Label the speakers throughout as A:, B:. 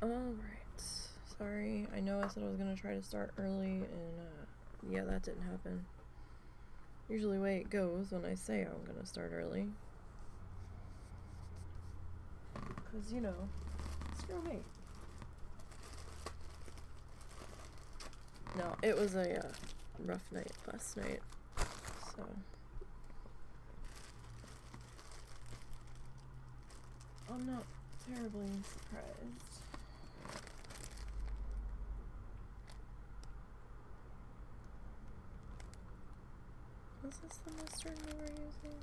A: Alright. Sorry, I know I said I was gonna try to start early, and yeah, that didn't happen. Usually the way it goes when I say I'm gonna start early. Cause, you know, screw me. No, it was a rough night last night, so... I'm not terribly surprised. Was this the mustard we were using?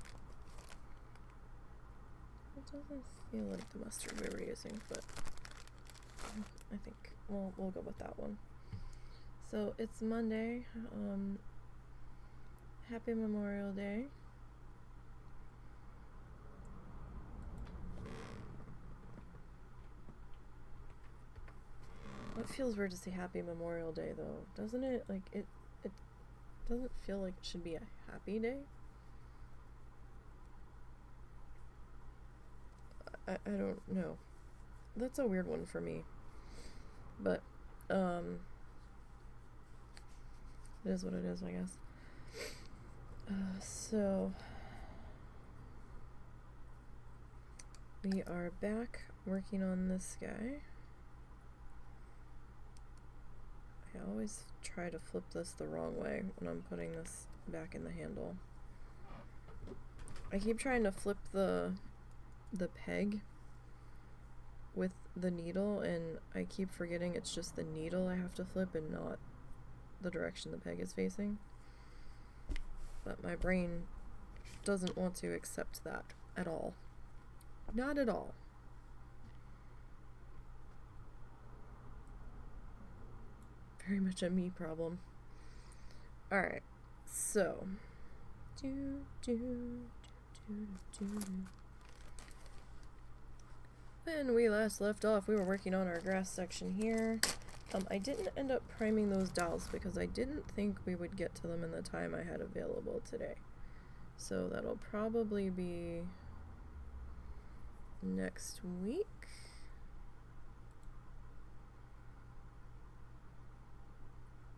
A: It doesn't feel like the mustard we were using, but I think we'll go with that one. So it's Monday. Happy Memorial Day. It feels weird to say Happy Memorial Day, though, doesn't it? Like, it doesn't feel like it should be a happy day. I don't know. That's a weird one for me. But, it is what it is, I guess. So, we are back working on this guy. I always try to flip this the wrong way when I'm putting this back in the handle. I keep trying to flip the peg with the needle, and I keep forgetting it's just the needle I have to flip and not the direction the peg is facing. But my brain doesn't want to accept that at all. Not at all. Very much a me problem. Alright, so when we last left off, we were working on our grass section here. I didn't end up priming those dowels because I didn't think we would get to them in the time I had available today. So that'll probably be next week.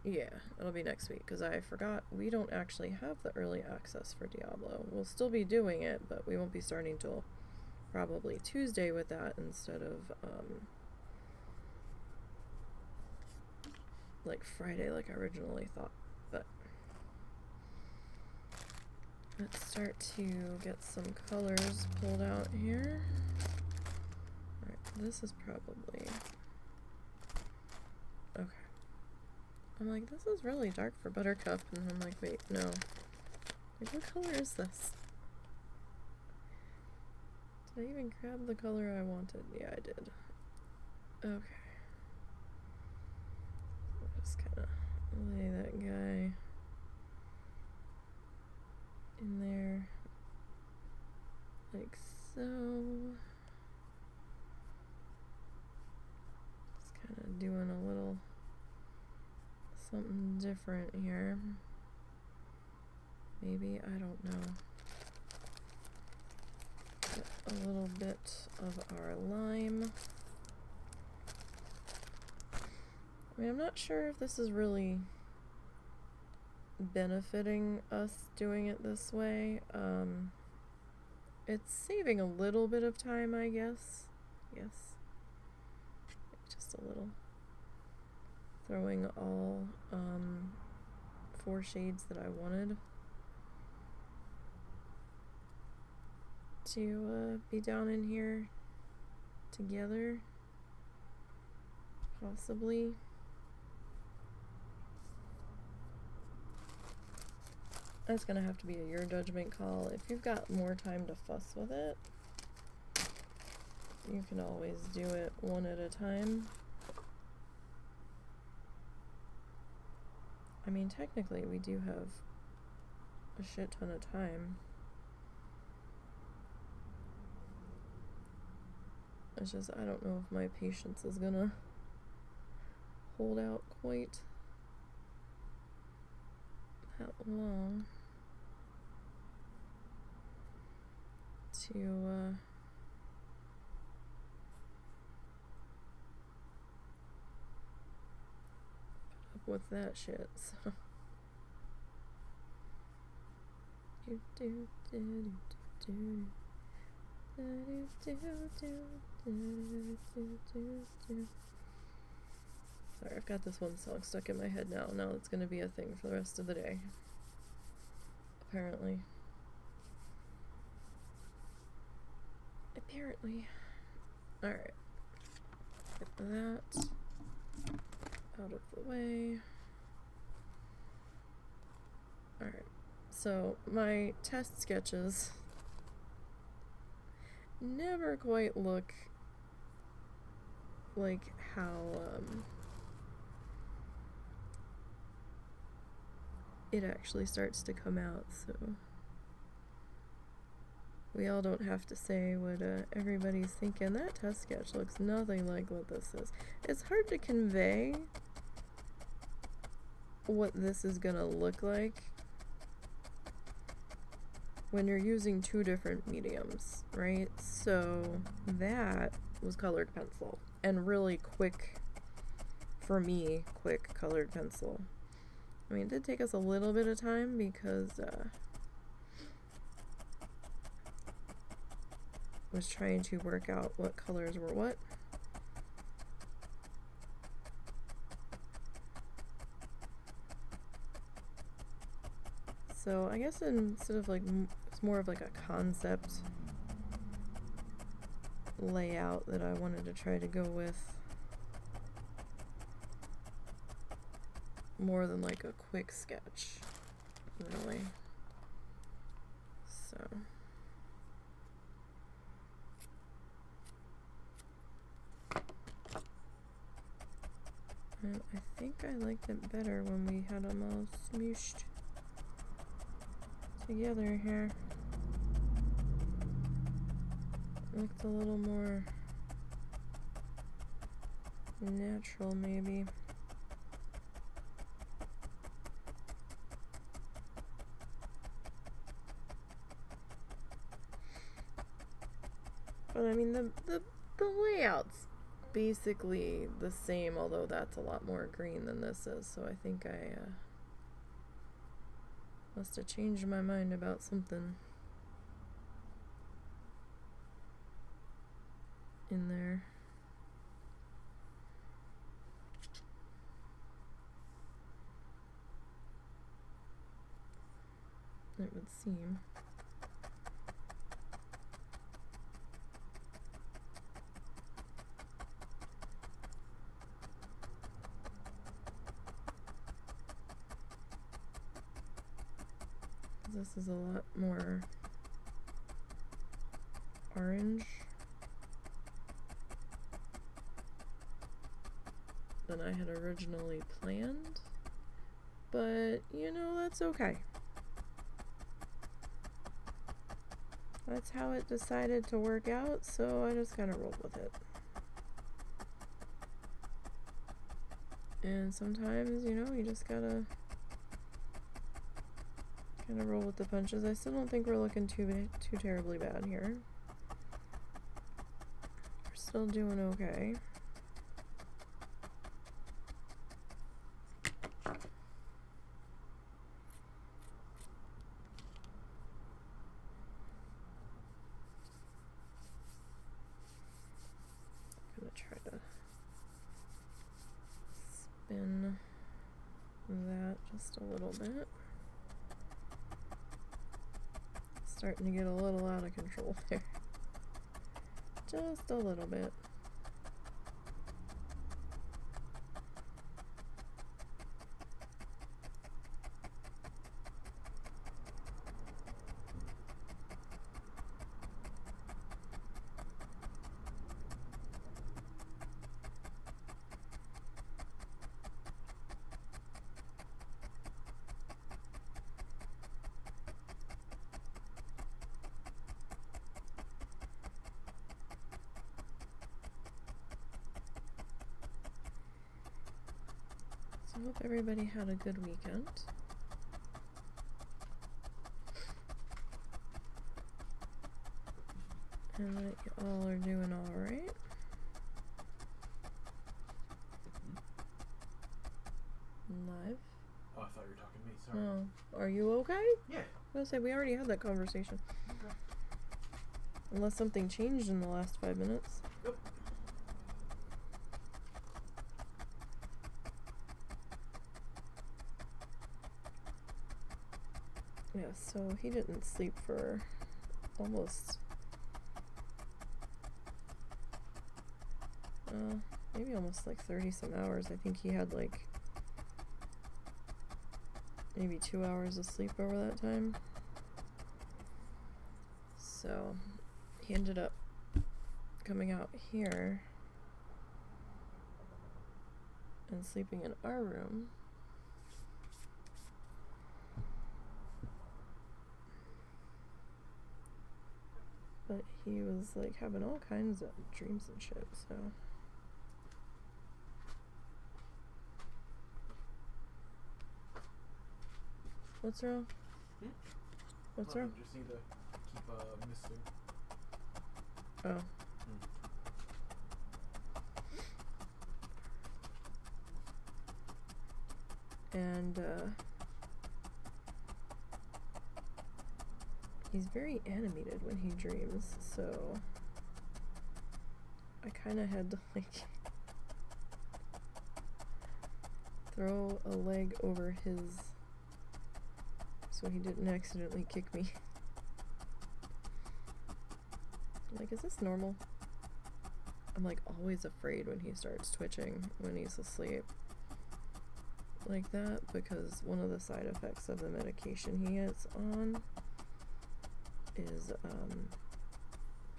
A: Yeah, it'll be next week, because I forgot we don't actually have the early access for Diablo. We'll still be doing it, but we won't be starting till probably Tuesday with that instead of, like Friday like I originally thought. But let's start to get some colors pulled out here. Alright, this is probably... Okay. I'm like, this is really dark for Buttercup, and I'm like, wait, no. Like, what color is this? Did I even grab the color I wanted? Yeah, I did. Okay. Just kind of lay that guy in there, like so. Just kind of doing a little something different here. Maybe, I don't know. Get a little bit of our lime. I mean, I'm not sure if this is really benefiting us doing it this way. It's saving a little bit of time, I guess. Yes. Just a little. Throwing all 4 shades that I wanted to be down in here together, possibly. That's gonna have to be a your judgment call. If you've got more time to fuss with it, you can always do it one at a time. I mean, technically, we do have a shit ton of time. It's just, I don't know if my patience is gonna hold out quite that long to with that shit, so. Sorry, I've got this one song stuck in my head now. Now it's gonna be a thing for the rest of the day. Apparently. Alright. Get that out of the way. Alright. So, my test sketches never quite look like how, it actually starts to come out, so we all don't have to say what everybody's thinking. That test sketch looks nothing like what this is. It's hard to convey what this is gonna look like when you're using two different mediums, right? So that was colored pencil, and really quick, for me, quick colored pencil. I mean, it did take us a little bit of time because I was trying to work out what colors were what. So I guess instead of like, it's more of like a concept layout that I wanted to try to go with, more than like a quick sketch, really. So and I think I liked it better when we had them all smooshed together here. It looked a little more natural, maybe. But I mean, the layout's basically the same, although that's a lot more green than this is, so I think I must have changed my mind about something in there. It would seem. This is a lot more orange than I had originally planned, but you know, that's okay. That's how it decided to work out, so I just kind of rolled with it. And sometimes, you know, you just gotta kind of roll with the punches. I still don't think we're looking too terribly bad here. We're still doing okay. I'm gonna try to spin that just a little bit. Starting to get a little out of control there. Just a little bit. I hope everybody had a good weekend. And that you all are doing alright. Live?
B: Oh, I thought you were talking to me. Sorry.
A: Oh. Are you okay?
B: Yeah.
A: I was gonna say, we already had that conversation.
B: Okay.
A: Unless something changed in the last 5 minutes.
B: Yep.
A: Yeah, so he didn't sleep for almost... maybe almost like 30 some hours. I think he had like maybe 2 hours of sleep over that time. So he ended up coming out here and sleeping in our room. But he was like having all kinds of dreams and shit, so. What's wrong? What's wrong?
B: Just need to keep misting.
A: Oh. And he's very animated when he dreams, so I kind of had to like throw a leg over his so he didn't accidentally kick me. Like, is this normal? I'm like always afraid when he starts twitching when he's asleep like that, because one of the side effects of the medication he is on is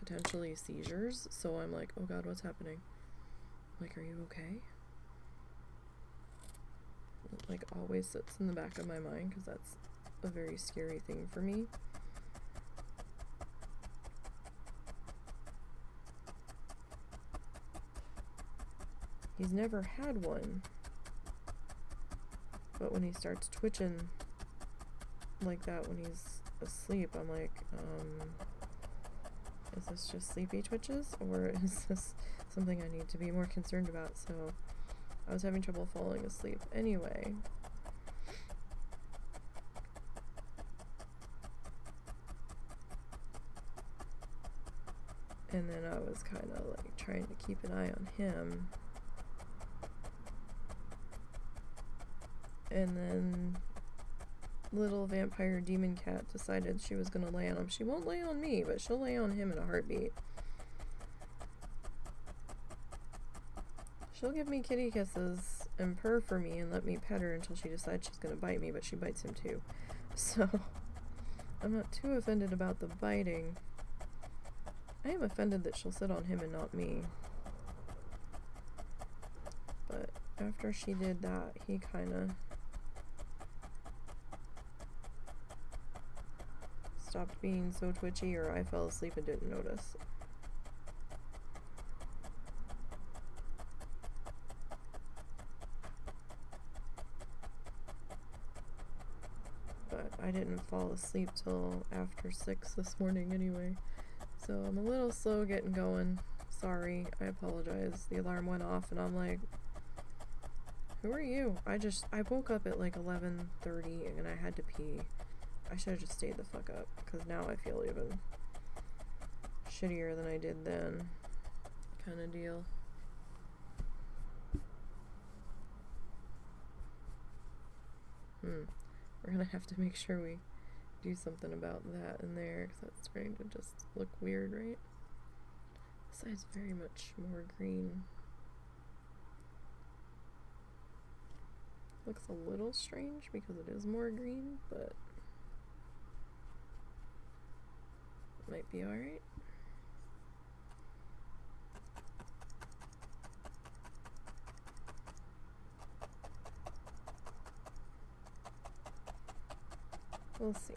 A: potentially seizures. So I'm like, oh god, what's happening? Like, are you okay? It like always sits in the back of my mind because that's a very scary thing for me. He's never had one, but when he starts twitching like that when he's asleep, I'm like, is this just sleepy twitches, or is this something I need to be more concerned about? So I was having trouble falling asleep anyway. And then I was kind of like trying to keep an eye on him. And then little vampire demon cat decided she was gonna lay on him. She won't lay on me, but she'll lay on him in a heartbeat. She'll give me kitty kisses and purr for me and let me pet her until she decides she's gonna bite me, but she bites him too. So I'm not too offended about the biting. I am offended that she'll sit on him and not me. But after she did that, he kinda stopped being so twitchy, or I fell asleep and didn't notice. But I didn't fall asleep till after 6 this morning anyway. So I'm a little slow getting going. Sorry, I apologize. The alarm went off and I'm like, who are you? I woke up at like 11:30 and I had to pee. I should have just stayed the fuck up, because now I feel even shittier than I did then, kind of deal. We're gonna have to make sure we do something about that in there, because that's starting to just look weird, right? This side's very much more green. Looks a little strange because it is more green, but might be alright. We'll see.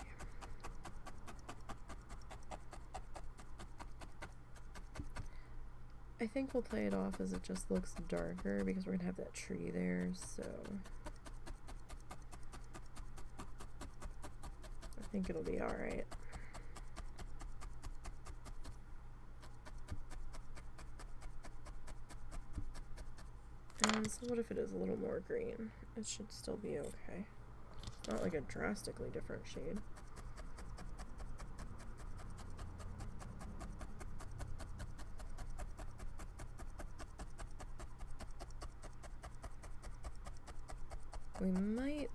A: I think we'll play it off as it just looks darker because we're gonna have that tree there, so I think it'll be alright. And is. What if it is a little more green? It should still be okay. It's not like a drastically different shade. We might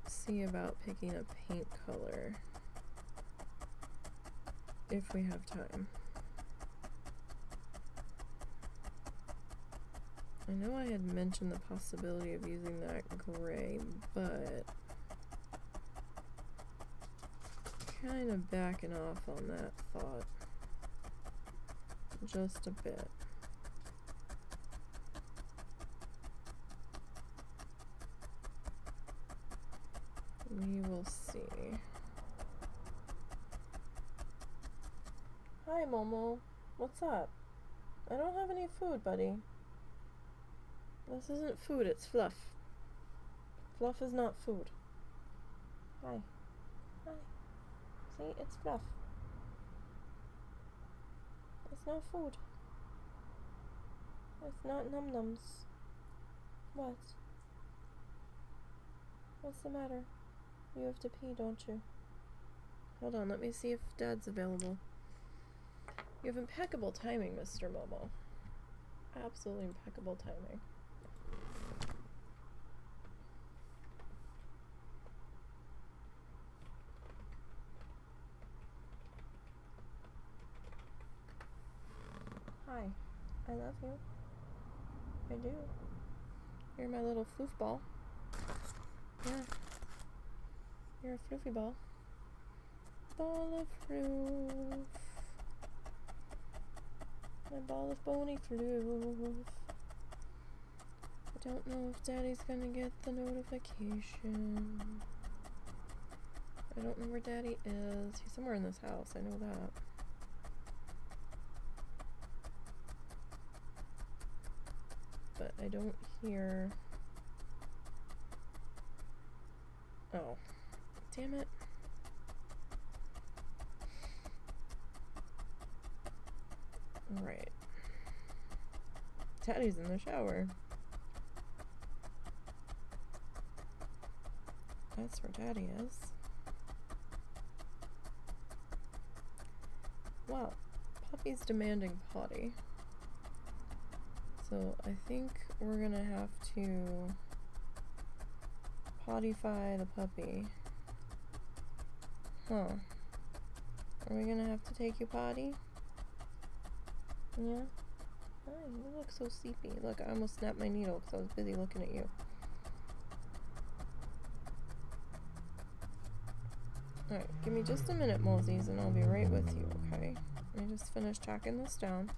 A: see about picking a paint color if we have time. I know I had mentioned the possibility of using that gray, but kind of backing off on that thought just a bit. We will see. Hi, Momo. What's up? I don't have any food, buddy. This isn't food, it's fluff. Fluff is not food. Hi. Hi. See, it's fluff. It's not food. It's not num-nums. What? What's the matter? You have to pee, don't you? Hold on, let me see if Dad's available. You have impeccable timing, Mr. Momo. Absolutely impeccable timing. Hi. I love you. I do. You're my little floof ball. Yeah. You're a floofy ball. Ball of floof. My ball of bony floof. I don't know if Daddy's gonna get the notification. I don't know where Daddy is. He's somewhere in this house, I know that. But I don't hear... Oh. Damn it. Right. Daddy's in the shower. That's where Daddy is. Wow. Puppy's demanding potty. So I think we're gonna have to pottify the puppy. Huh. Are we gonna have to take you potty? Yeah? Oh, you look so sleepy. Look, I almost snapped my needle because I was busy looking at you. Alright, give me just a minute, Mosies, and I'll be right with you, okay? Let me just finish tracking this down.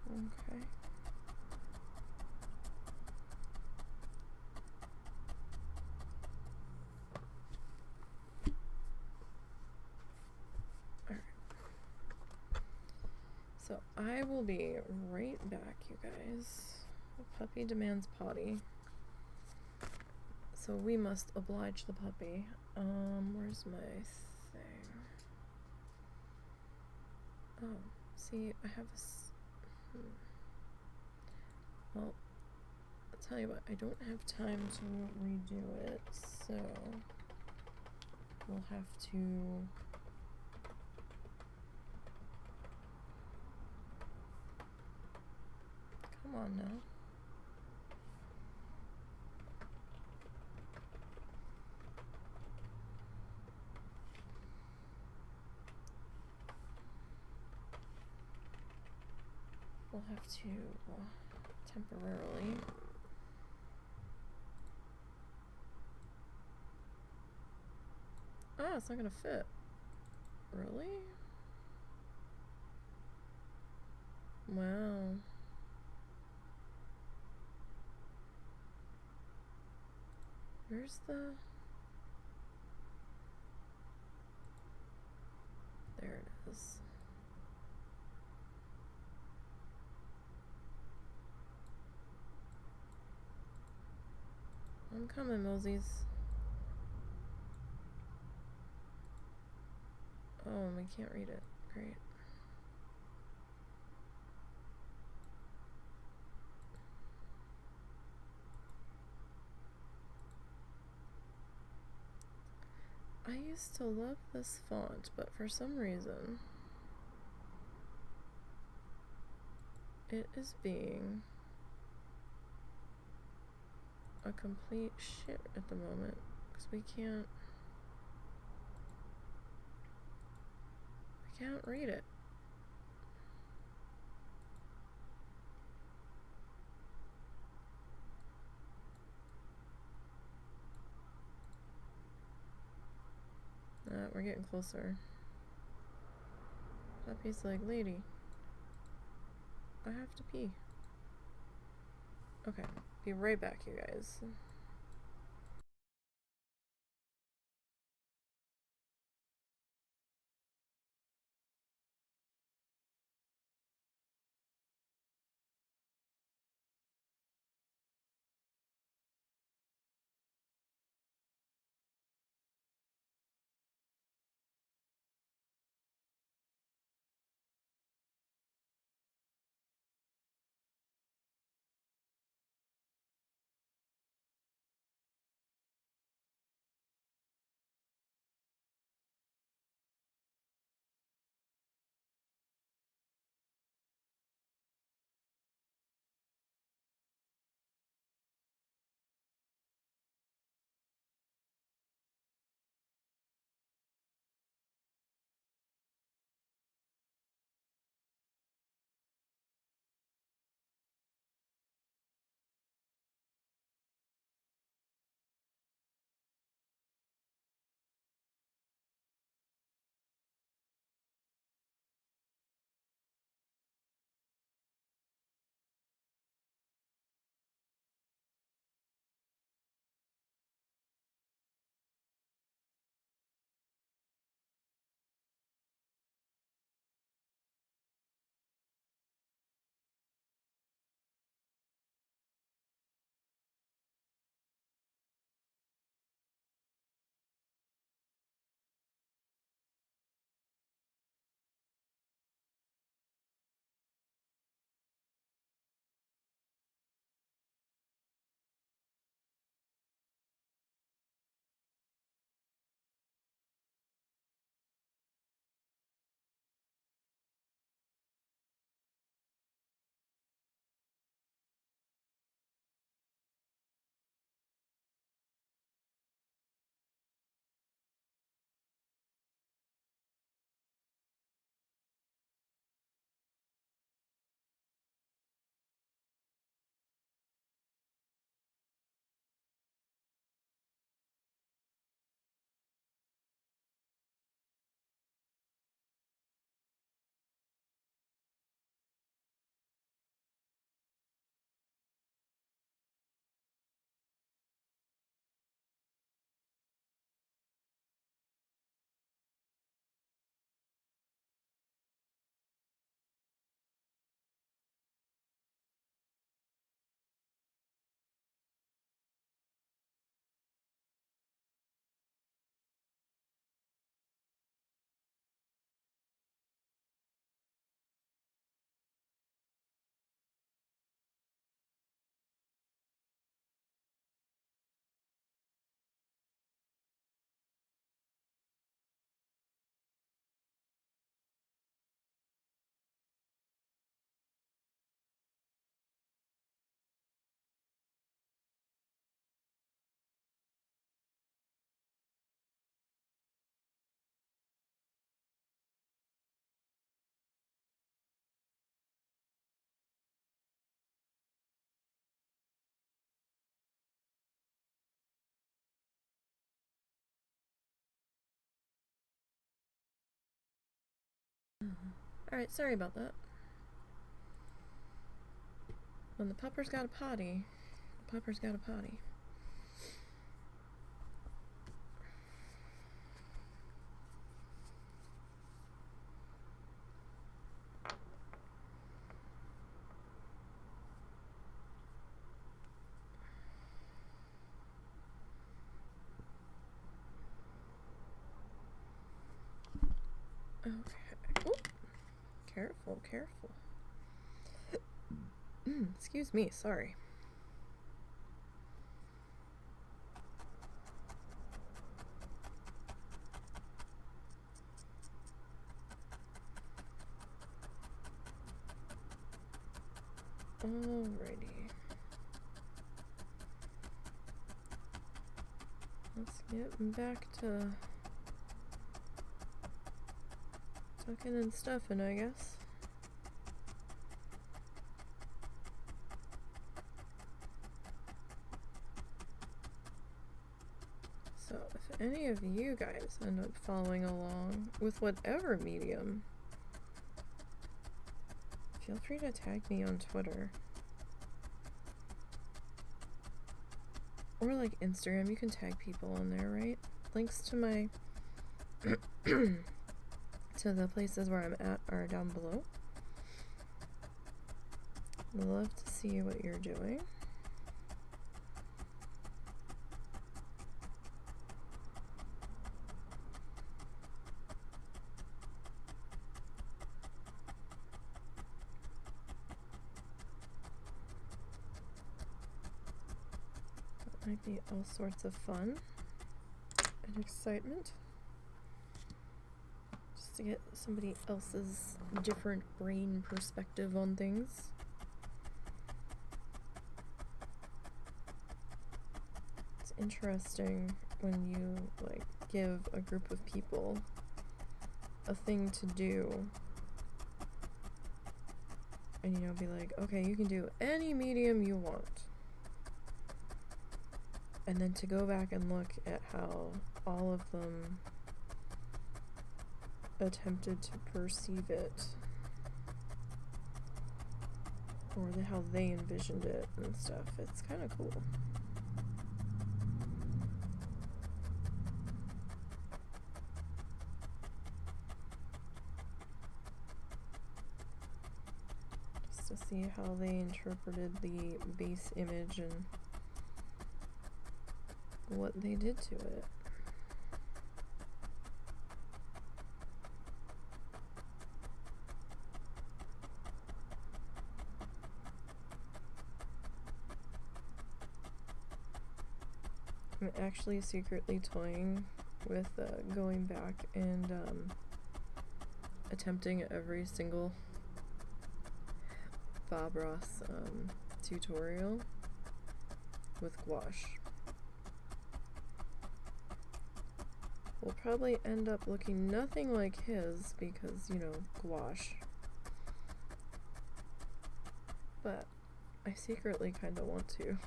A: Okay. Alright. So I will be right back, you guys. The puppy demands potty. So we must oblige the puppy. Where's my thing? Oh, see, I have this. Well, I'll tell you what, I don't have time to redo it, so we'll have to come on now. We'll have to temporarily it's not gonna fit. Really? Wow. Where's the... There it is. I'm coming, Mosies. Oh, we can't read it. Great. I used to love this font, but for some reason it is being a complete shit at the moment because we can't read it. We're getting closer. Puppy's like, lady, I have to pee. Okay, be right back, you guys. Alright, sorry about that. When the pupper's got a potty, the pupper's got a potty. Okay. Ooh. Careful, careful. Excuse me, sorry. Alrighty. Let's get back to tucking and stuffing, I guess. So, if any of you guys end up following along with whatever medium, feel free to tag me on Twitter. Or like Instagram, you can tag people on there, right? Links to my to the places where I'm at are down below. I'd love to see what you're doing. Might be all sorts of fun and excitement just to get somebody else's different brain perspective on things. It's interesting when you like give a group of people a thing to do and be like, okay, you can do any medium you want. And then to go back and look at how all of them attempted to perceive it, or how they envisioned it and stuff, it's kind of cool. Just to see how they interpreted the base image and what they did to it. I'm actually secretly toying with going back and attempting every single Bob Ross tutorial with gouache. Will probably end up looking nothing like his because, gouache. But I secretly kind of want to.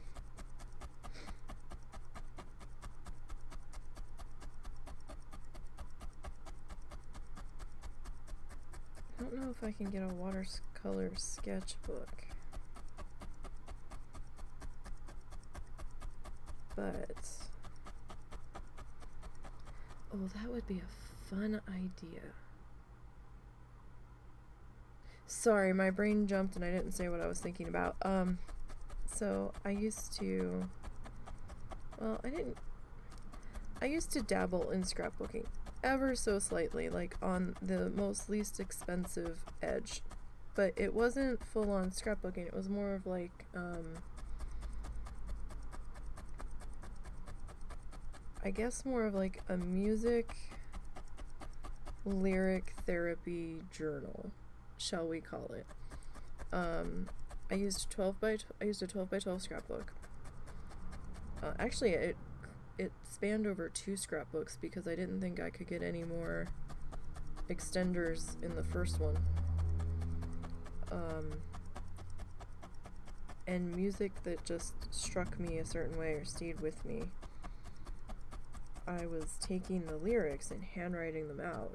A: I don't know if I can get a watercolor sketchbook. But oh, that would be a fun idea. Sorry, my brain jumped and I didn't say what I was thinking about. So I used to dabble in scrapbooking ever so slightly, like on the most least expensive edge. But it wasn't full on scrapbooking, it was more of like I guess more of like a music lyric therapy journal, shall we call it. I used a 12 by 12 scrapbook. Actually, it spanned over 2 scrapbooks because I didn't think I could get any more extenders in the first one. And music that just struck me a certain way or stayed with me. I was taking the lyrics and handwriting them out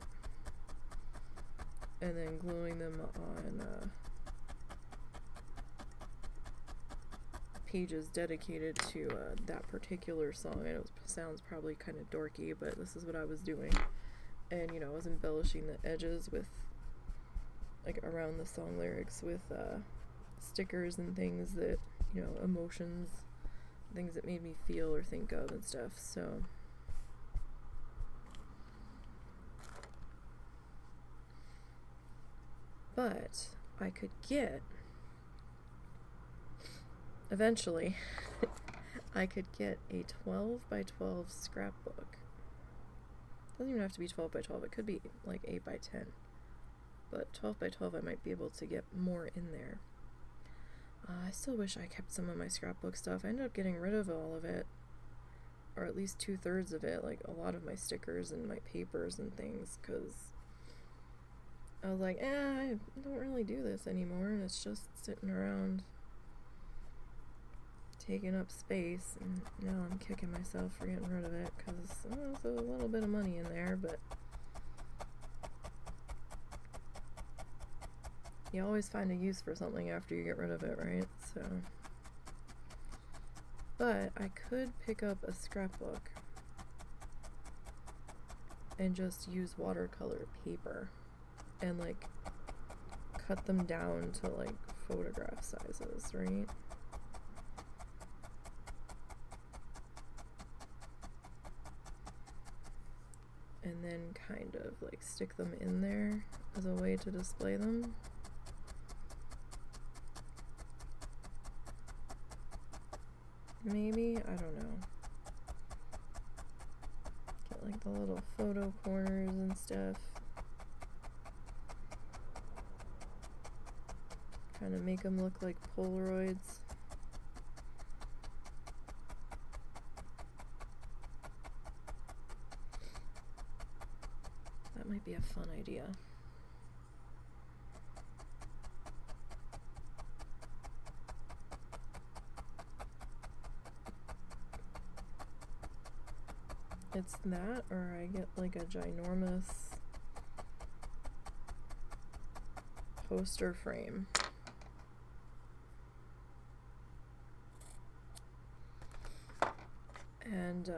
A: and then gluing them on pages dedicated to that particular song. I know it sounds probably kind of dorky, but this is what I was doing. And I was embellishing the edges with like around the song lyrics with stickers and things that, emotions, things that made me feel or think of and stuff. So but I could get, eventually, I could get a 12 by 12 scrapbook. Doesn't even have to be 12 by 12, it could be like 8 by 10. But 12 by 12 I might be able to get more in there. I still wish I kept some of my scrapbook stuff. I ended up getting rid of all of it, or at least 2/3 of it, like a lot of my stickers and my papers and things, because I was like, I don't really do this anymore, and it's just sitting around taking up space, and now I'm kicking myself for getting rid of it, because there's a little bit of money in there, but you always find a use for something after you get rid of it, right? So, but I could pick up a scrapbook and just use watercolor paper and like cut them down to like photograph sizes, right? And then kind of like stick them in there as a way to display them. Maybe, I don't know. Get like the little photo corners and stuff. Kind of make them look like Polaroids. That might be a fun idea. It's that, or I get like a ginormous poster frame. And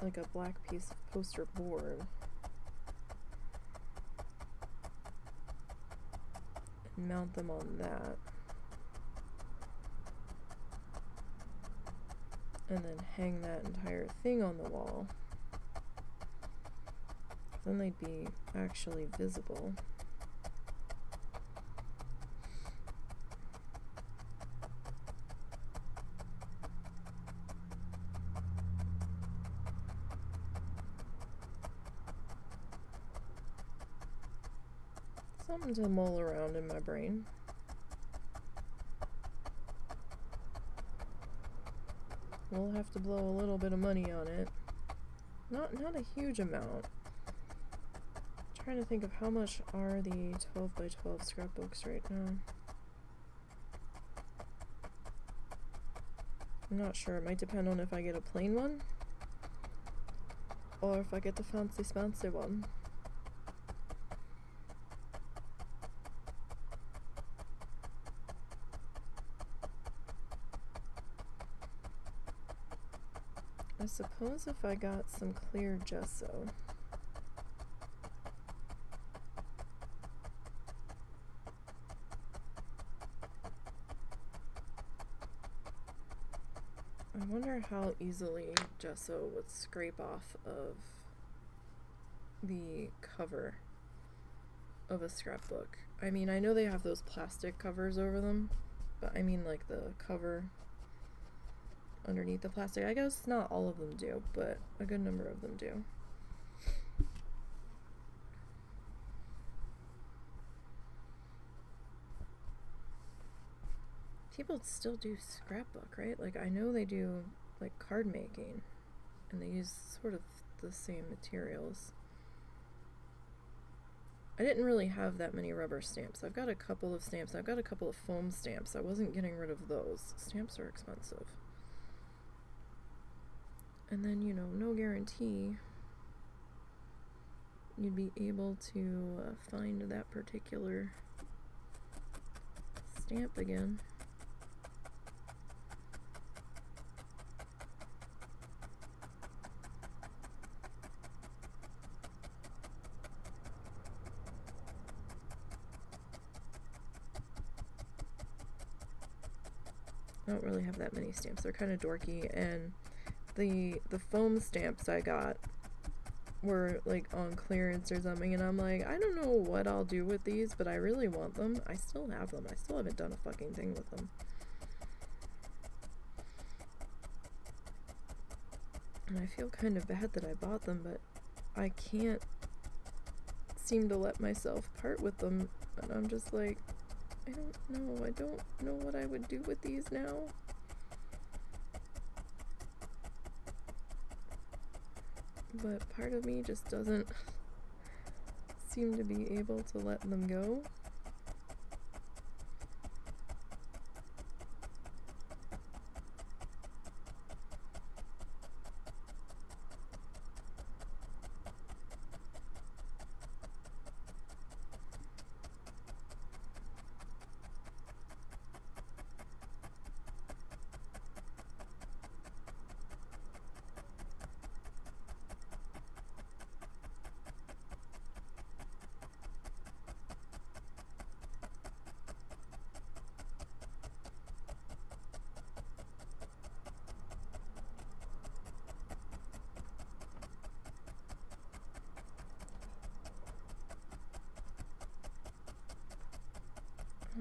A: like a black piece of poster board. And mount them on that. And then hang that entire thing on the wall. Then they'd be actually visible. Something to mull around in my brain. We'll have to blow a little bit of money on it. Not a huge amount. I'm trying to think of how much are the 12 by 12 scrapbooks right now. I'm not sure. It might depend on if I get a plain one or if I get the fancy spancy one. I suppose if I got some clear gesso. I wonder how easily gesso would scrape off of the cover of a scrapbook. I mean, I know they have those plastic covers over them, but I mean like the cover underneath the plastic. I guess not all of them do, but a good number of them do. People still do scrapbook, right? Like I know they do like card making and they use sort of the same materials. I didn't really have that many rubber stamps. I've got a couple of stamps. I've got a couple of foam stamps. I wasn't getting rid of those. Stamps are expensive. And then, you know, no guarantee you'd be able to find that particular stamp again. I don't really have that many stamps. They're kind of dorky, and the foam stamps I got were like on clearance or something, and I'm like, I don't know what I'll do with these, but I really want them. I still have them. I still haven't done a fucking thing with them. And I feel kind of bad that I bought them, but I can't seem to let myself part with them, and I'm just like, I don't know. I don't know what I would do with these now. But part of me just doesn't seem to be able to let them go.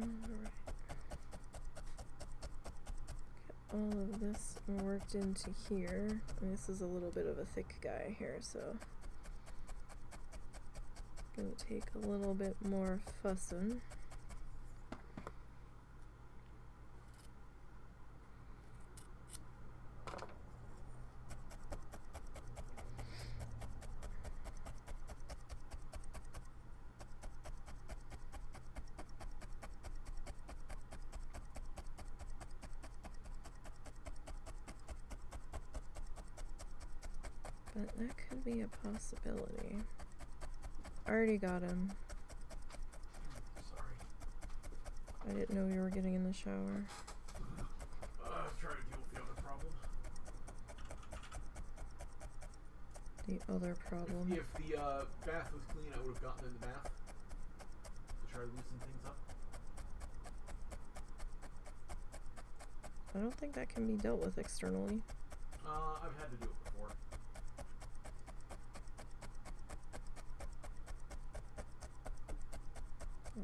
A: Alright. Get all of this worked into here. And this is a little bit of a thick guy here, so gonna take a little bit more fussing. But that could be a possibility. I already got him.
B: Sorry.
A: I didn't know you were getting in the shower.
B: I was trying to deal with the other problem.
A: The other problem.
B: If the bath was clean, I would have gotten in the bath to try to loosen things up.
A: I don't think that can be dealt with externally.
B: I've had to do it before.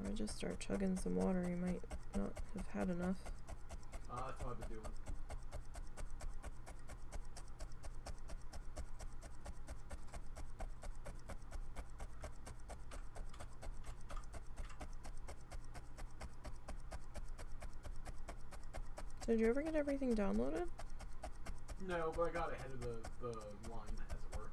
A: I just start chugging some water. You might not have had enough.
B: That's what I've been doing.
A: Did you ever get everything downloaded?
B: No, but I got ahead of the line, as it were.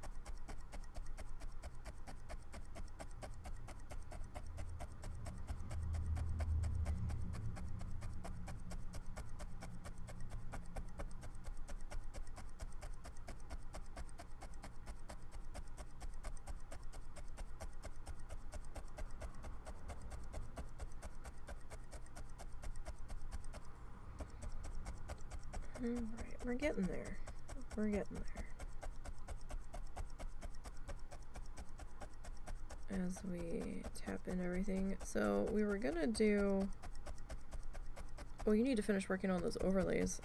A: Alright, we're getting there. We're getting there. As we tap in everything. So we were gonna do... Oh, you need to finish working on those overlays.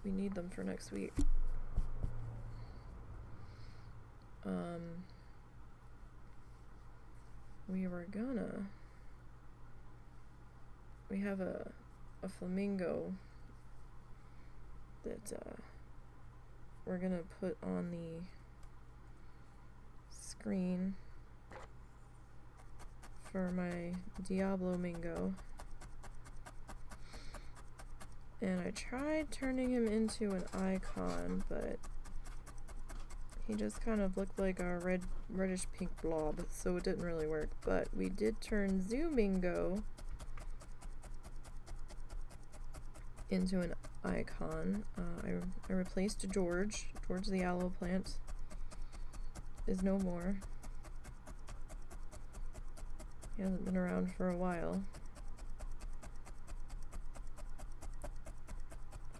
A: We need them for next week. We were gonna... We have a flamingo that we're gonna put on the screen for my Diablo Mingo. And I tried turning him into an icon, but he just kind of looked like a reddish pink blob, so it didn't really work. But we did turn Zoomingo into an icon. I replaced George. George the aloe plant is no more. He hasn't been around for a while.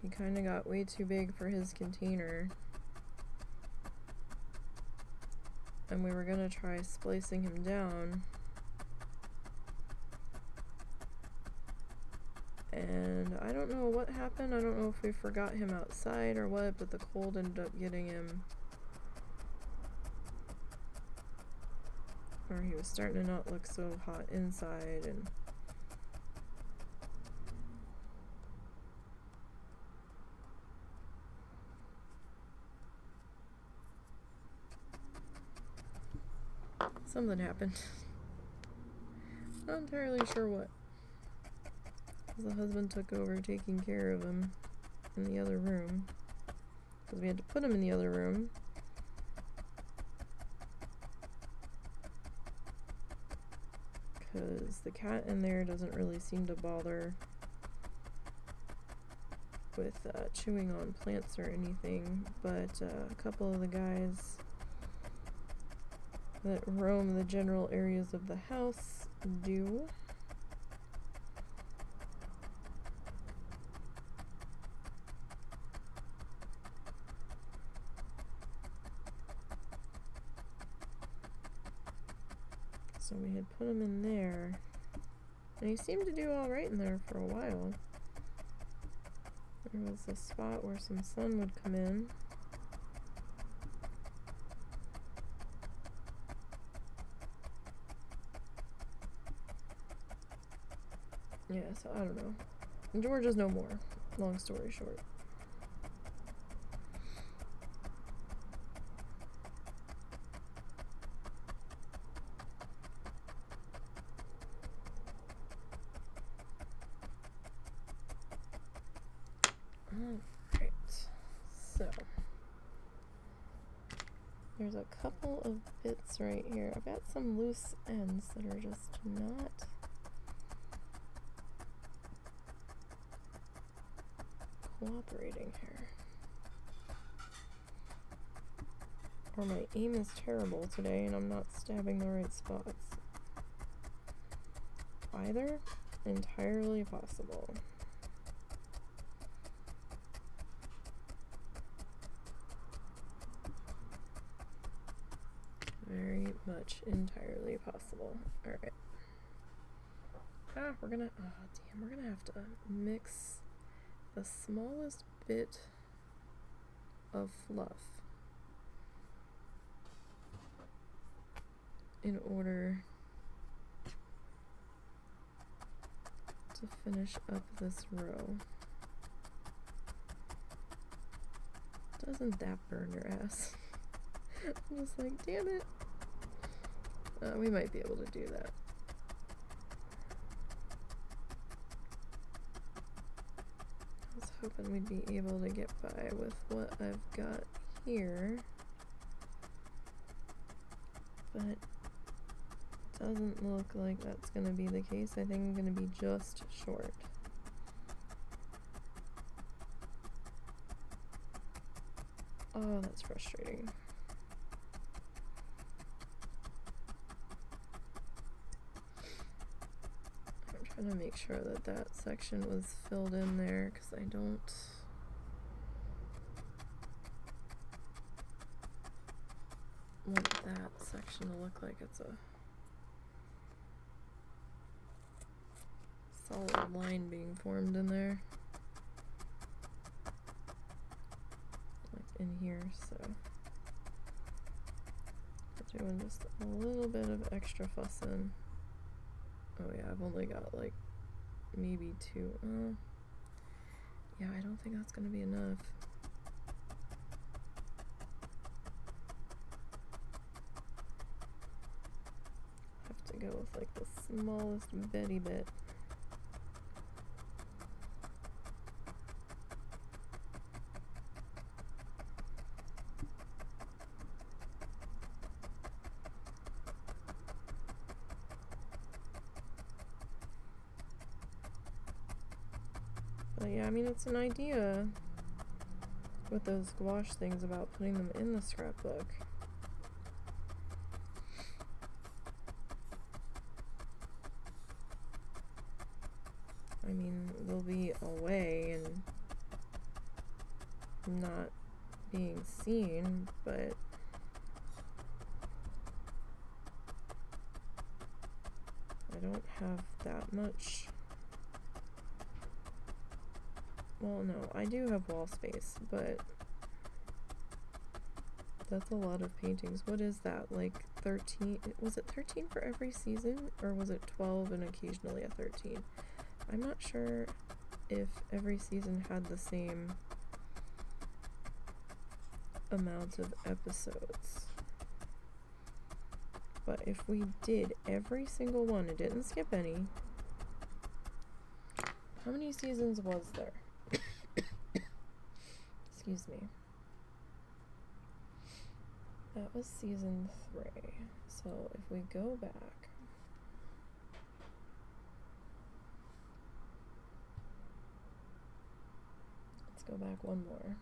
A: He kind of got way too big for his container. And we were gonna try splicing him down. And I don't know what happened. I don't know if we forgot him outside or what, but the cold ended up getting him. Or he was starting to not look so hot inside, and something happened. Not entirely sure what. The husband took over taking care of him in the other room. Because we had to put him in the other room. Because the cat in there doesn't really seem to bother with chewing on plants or anything, but a couple of the guys that roam the general areas of the house do. So we had put him in there, and he seemed to do all right in there for a while. There was a spot where some sun would come in. Yeah, so I don't know. George is no more, long story short. Alright, so there's a couple of bits right here. I've got some loose ends that are just not cooperating here. Or my aim is terrible today and I'm not stabbing the right spots. Either, entirely possible. Very much entirely possible. Alright. We're gonna have to mix the smallest bit of fluff in order to finish up this row. Doesn't that burn your ass? I'm just like, damn it. We might be able to do that. I was hoping we'd be able to get by with what I've got here. But it doesn't look like that's going to be the case. I think I'm going to be just short. Oh, that's frustrating. I'm trying to make sure that that section was filled in there because I don't want that section to look like it's a solid line being formed in there. Like in here, so I'm doing just a little bit of extra fussing. Oh yeah, I've only got like maybe two. Yeah, I don't think that's gonna be enough. Have to go with like the smallest bitty bit. But yeah, I mean, it's an idea with those gouache things about putting them in the scrapbook. I mean, they'll be away and not being seen, but I don't have that much. Well, no, I do have wall space, but that's a lot of paintings. What is that, like 13? Was it 13 for every season, or was it 12 and occasionally a 13? I'm not sure if every season had the same amount of episodes. But if we did every single one and didn't skip any, how many seasons was there? Excuse me. That was season 3. So if we go back, let's go back one more.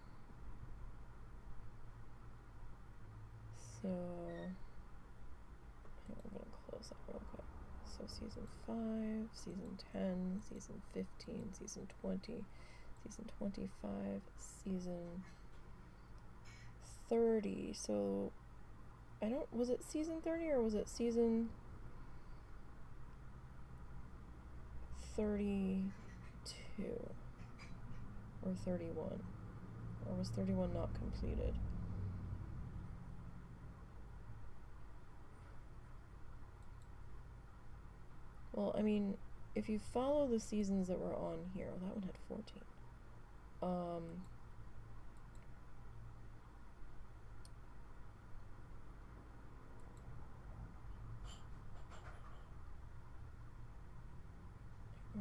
A: So I'm gonna close that real quick. So season 5, season 10, season 15, season 20, season 25, season 30. So was it season 30 or was it season 32 or 31? Or was 31 not completed? Well, I mean, if you follow the seasons that were on here, that one had 14.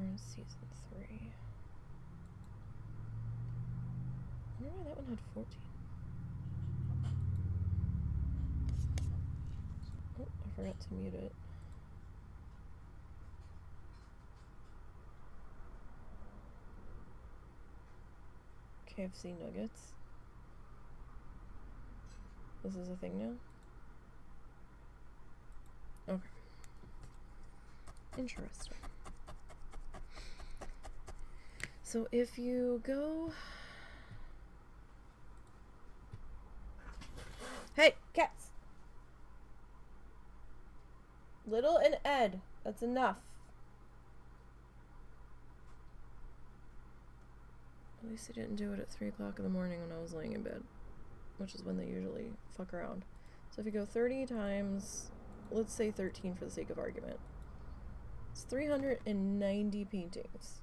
A: We're in season 3. I wonder why that one had 14. Oh, I forgot to mute it. KFC nuggets. This is a thing now? Okay. Interesting. So if you go... Hey, cats! Little and Ed, that's enough. At least I didn't do it at 3 o'clock in the morning when I was laying in bed, which is when they usually fuck around. So if you go 30 times, let's say 13 for the sake of argument, it's 390 paintings.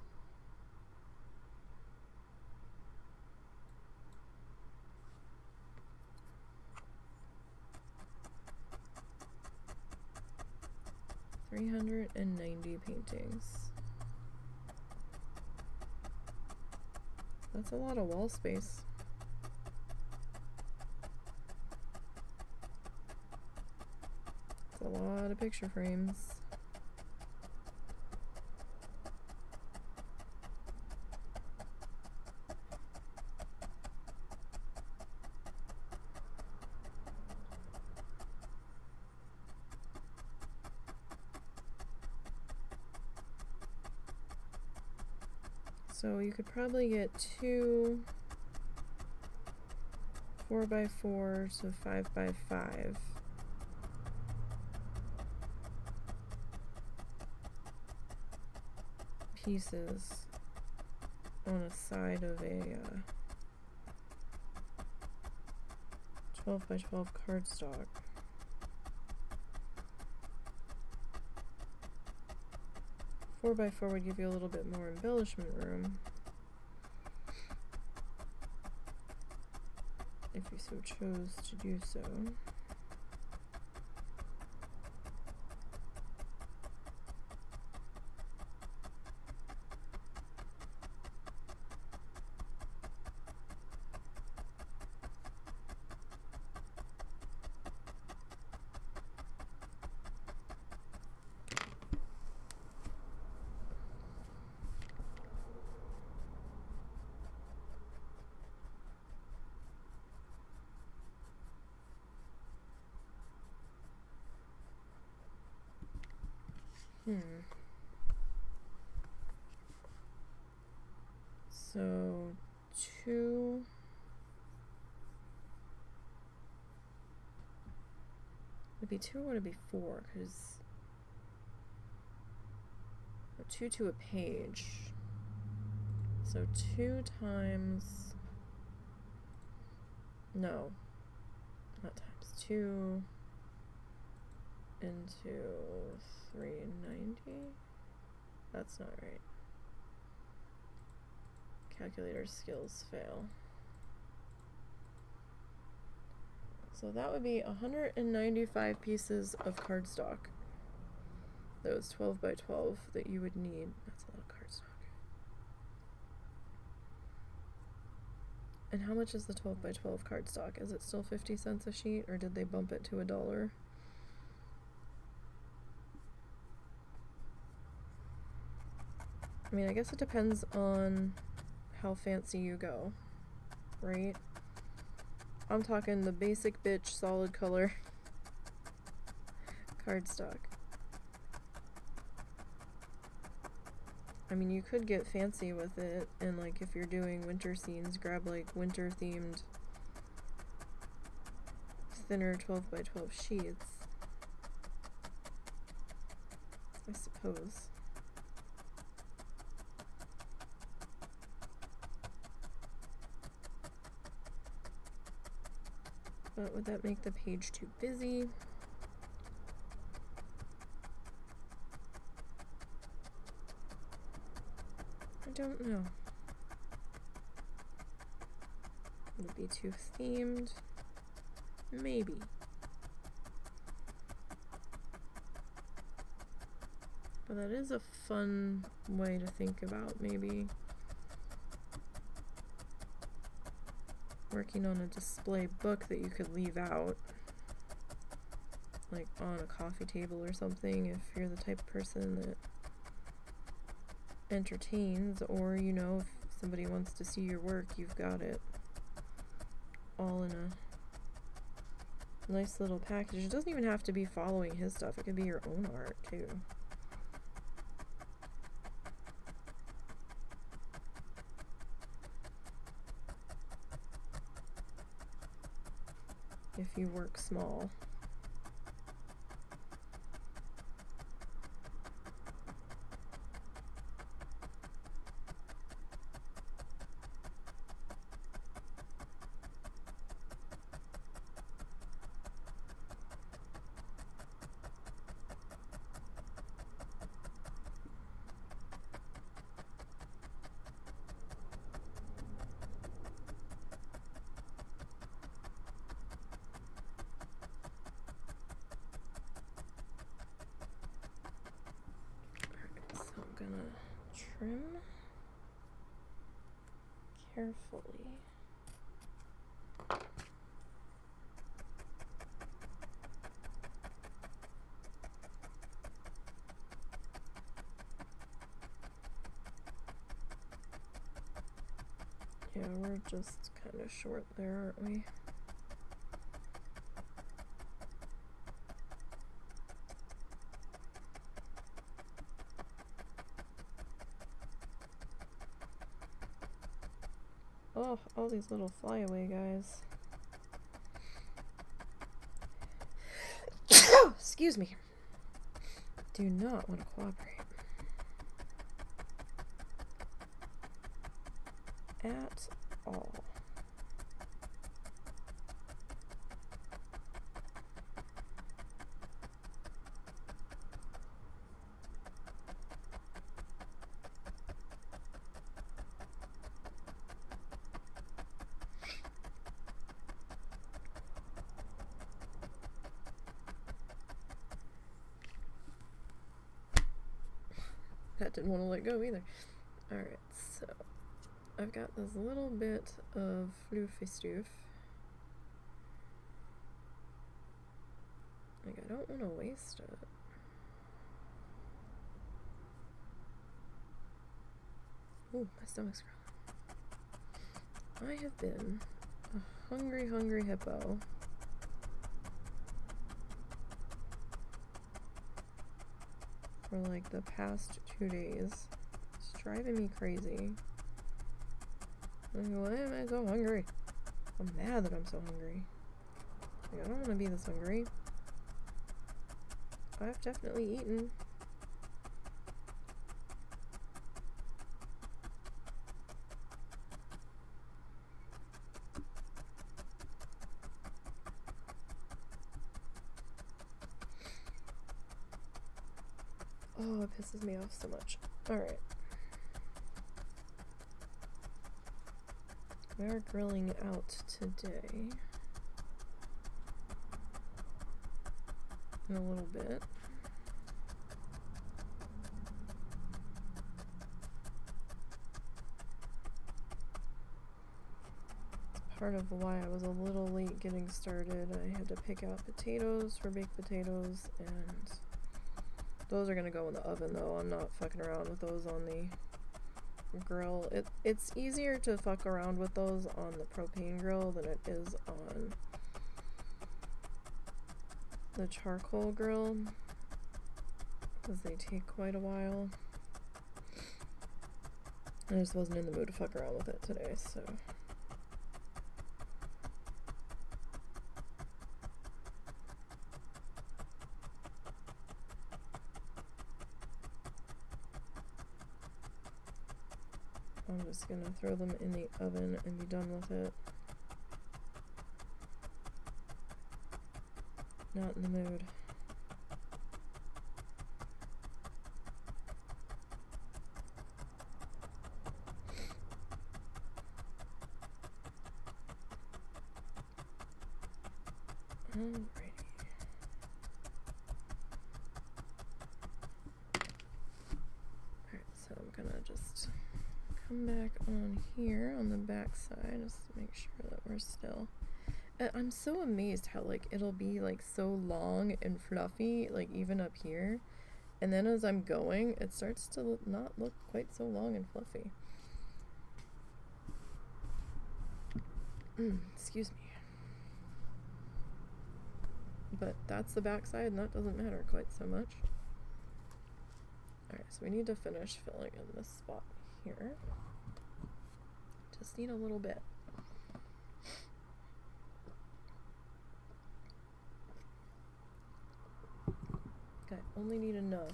A: paintings. That's a lot of wall space. It's a lot of picture frames. So you could probably get 2 4x4 to 5x5. Pieces on a side of a 12x12 cardstock. Four by four would give you a little bit more embellishment room if you so chose to do so. So 2 would be 2 or would it be 4? Because 2 to a page. So 2 times, no, not times 2 into 390. That's not right. Calculator skills fail. So that would be 195 pieces of cardstock. Those 12 by 12 that you would need. That's a lot of cardstock. And how much is the 12 by 12 cardstock? Is it still 50 cents a sheet, or did they bump it to $1? I mean, I guess it depends on how fancy you go, right? I'm talking the basic bitch solid color cardstock. I mean, you could get fancy with it, and like if you're doing winter scenes, grab like winter themed thinner 12 by 12 sheets, I suppose. But would that make the page too busy? I don't know. Would it be too themed? Maybe. But that is a fun way to think about maybe working on a display book that you could leave out, like on a coffee table or something, if you're the type of person that entertains, or you know, if somebody wants to see your work, you've got it all in a nice little package. It doesn't even have to be following his stuff, it could be your own art too. If you work small. Trim carefully. Yeah, we're just kind of short there, aren't we? Oh, all these little flyaway guys. Excuse me. Do not want to cooperate. At all. That didn't want to let go either. Alright, so I've got this little bit of floofy stoof. Like, I don't want to waste it. Ooh, my stomach's growling. I have been a hungry, hungry hippo. For like the past 2 days. It's driving me crazy. Like, why am I so hungry? I'm mad that I'm so hungry. Like, I don't want to be this hungry. I've definitely eaten. Oh, it pisses me off so much. Alright. We are grilling out today. in a little bit. Part of why I was a little late getting started. I had to pick out potatoes for baked potatoes, and those are gonna go in the oven though. I'm not fucking around with those on the grill. It's easier to fuck around with those on the propane grill than it is on the charcoal grill, because they take quite a while. I just wasn't in the mood to fuck around with it today, so. I'm just gonna throw them in the oven and be done with it. Not in the mood. Alrighty. Alright, so I'm gonna just come back on here on the back side just to make sure that we're still. I'm so amazed how like it'll be like so long and fluffy, like even up here, and then as I'm going it starts to not look quite so long and fluffy. Excuse me. But that's the back side and that doesn't matter quite so much. Alright, so we need to finish filling in this spot here. Just need a little bit. Okay, only need enough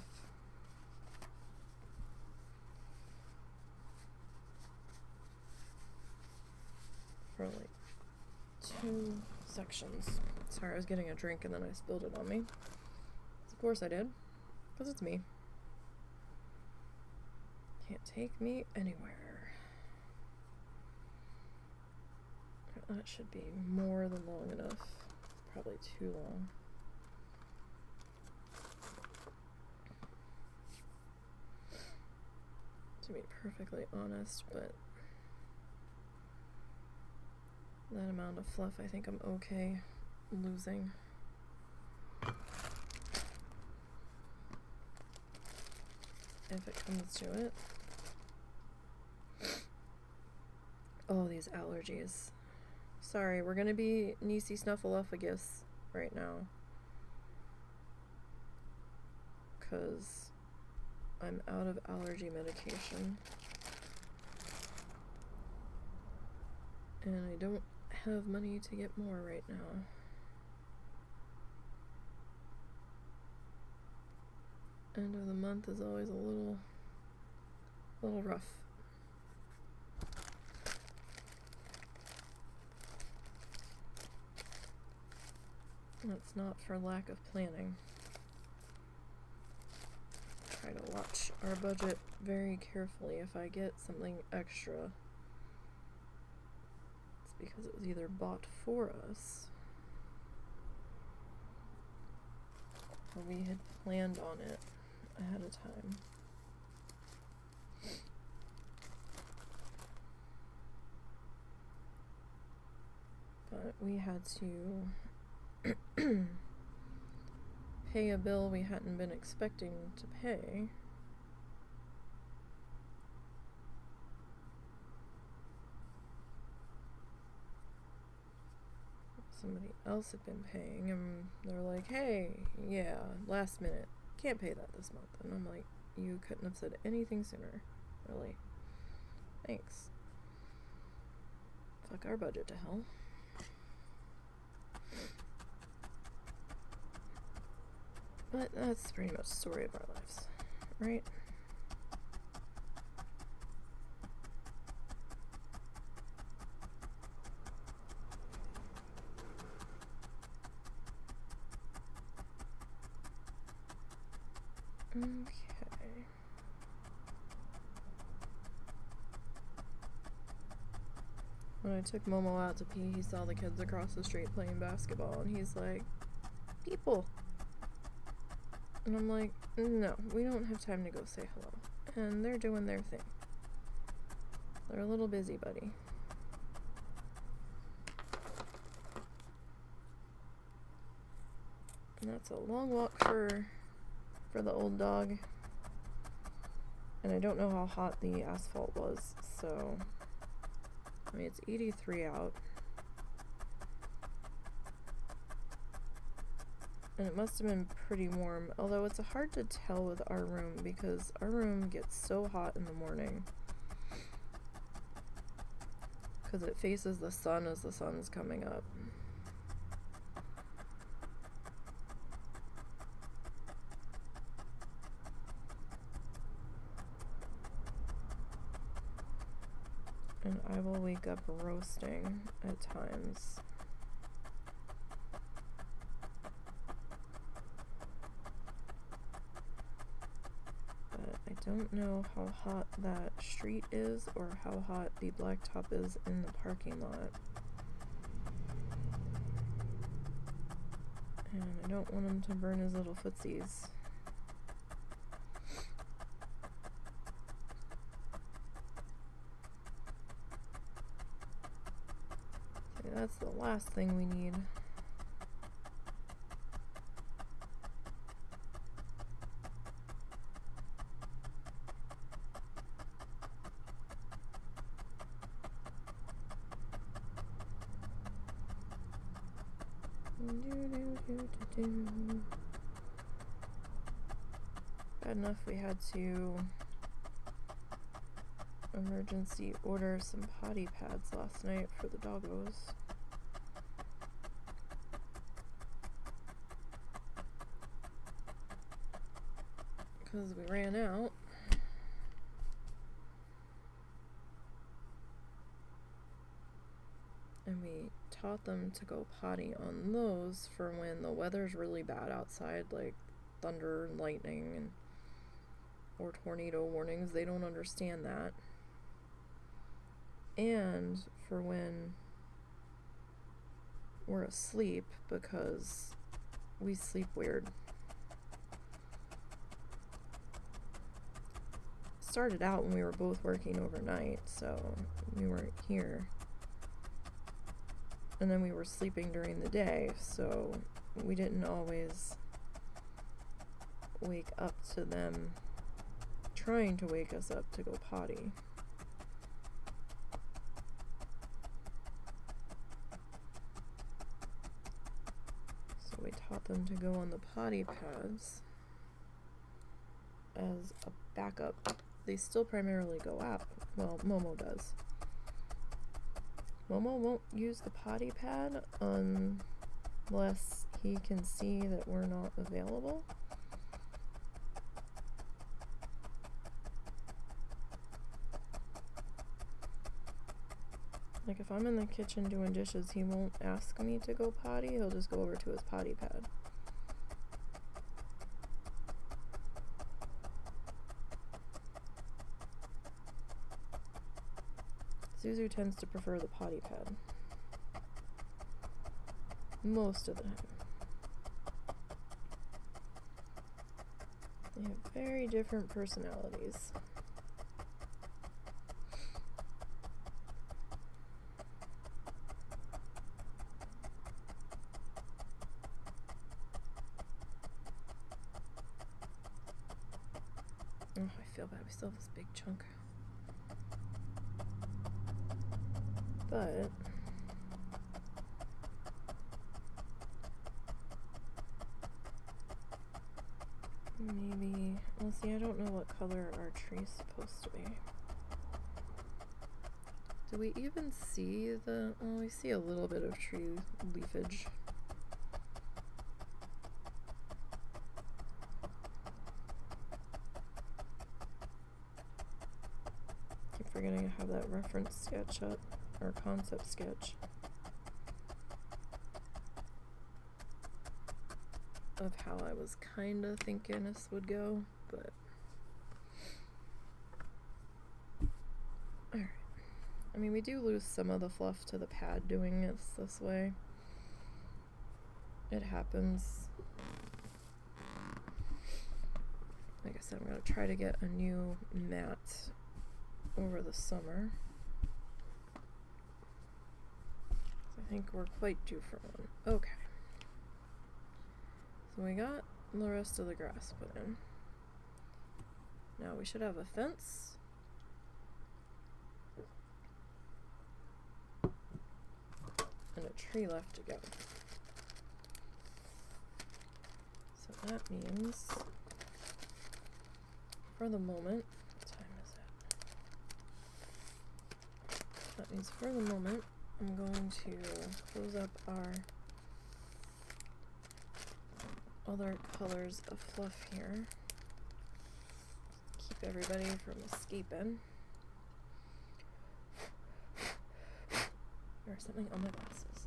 A: for like 2 sections. Sorry, I was getting a drink and then I spilled it on me. Of course I did, because it's me. Can't take me anywhere. That should be more than long enough. Probably too long. To be perfectly honest, but that amount of fluff I think I'm okay losing. If it comes to it. Oh, these allergies. Sorry, we're gonna be Nisey Snuffleupagus right now. 'Cause I'm out of allergy medication. And I don't have money to get more right now. End of the month is always a little rough. That's not for lack of planning. Try to watch our budget very carefully. If I get something extra, it's because it was either bought for us or we had planned on it ahead of time. But we had to pay a bill we hadn't been expecting to pay. Somebody else had been paying, and they're like, hey, yeah, last minute, can't pay that this month. And I'm like, you couldn't have said anything sooner. Really. Thanks. Fuck our budget to hell. But that's pretty much the story of our lives, right? Okay. When I took Momo out to pee, he saw the kids across the street playing basketball, and he's like, people, And I'm like, no, we don't have time to go say hello. And they're doing their thing. They're a little busy, buddy. And that's a long walk for the old dog. And I don't know how hot the asphalt was, so I mean, it's 83 out. And it must have been pretty warm, although it's hard to tell with our room because our room gets so hot in the morning because it faces the sun as the sun's coming up. And I will wake up roasting at times. But I don't know how hot that street is or how hot the blacktop is in the parking lot. And I don't want him to burn his little footsies. That's the last thing we need. Bad enough we had to emergency order some potty pads last night for the doggos. Because we ran out. And we taught them to go potty on those for when the weather's really bad outside, like thunder and lightning and or tornado warnings. They don't understand that. And for when we're asleep, because we sleep weird. Started out when we were both working overnight, so we weren't here. And then we were sleeping during the day, so we didn't always wake up to them trying to wake us up to go potty. So we taught them to go on the potty pads as a backup. They still primarily go out. Well, Momo does. Momo won't use the potty pad unless he can see that we're not available. Like if I'm in the kitchen doing dishes, he won't ask me to go potty. He'll just go over to his potty pad. Zuzu tends to prefer the potty pad. Most of the time. They have very different personalities. Oh, I feel bad. We still have this big chunk. But maybe, well, see, I don't know what color our tree's supposed to be. Do we even see the, well, we see a little bit of tree leafage. Keep forgetting to have that reference sketch up. Or concept sketch of how I was kinda thinking this would go, but alright. I mean, we do lose some of the fluff to the pad doing this way. It happens. like I said, I'm going to try to get a new mat over the summer. I think we're quite due for one. Okay. So we got the rest of the grass put in. Now we should have a fence. And a tree left to go. So that means, for the moment, what time is it? That means for the moment, I'm going to close up our other colors of fluff here. Keep everybody from escaping. There's something on my glasses.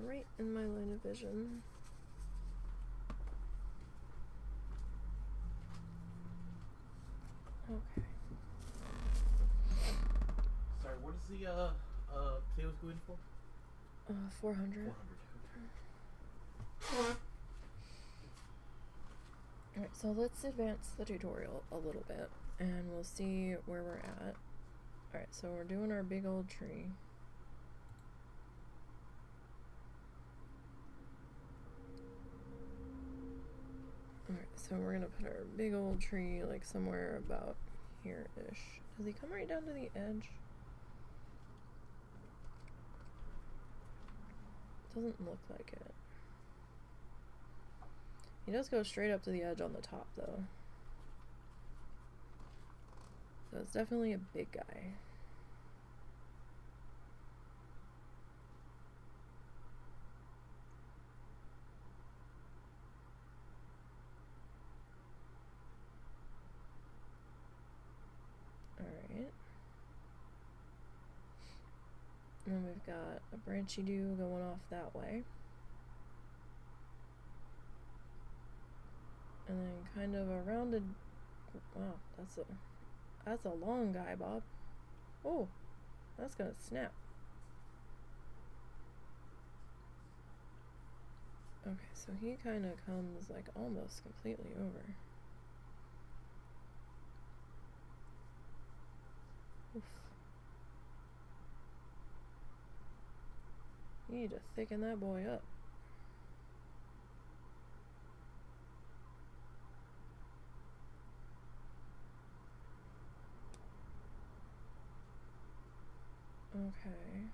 A: Right in my line of vision. Okay.
B: Sorry, what is the potatoes going for?
A: 400.
B: 400.
A: Alright, so let's advance the tutorial a little bit and we'll see where we're at. Alright, so we're doing our big old tree. Alright, so we're gonna put our big old tree like somewhere about here-ish. Does he come right down to the edge? Doesn't look like it. He does go straight up to the edge on the top, though. So it's definitely a big guy. Alright. And then we've got a branchy dew going off that way. And then kind of a rounded, wow, that's a long guy, Bob. Oh, that's gonna snap. Okay, so he kind of comes like almost completely over. Oof. You need to thicken that boy up. Okay.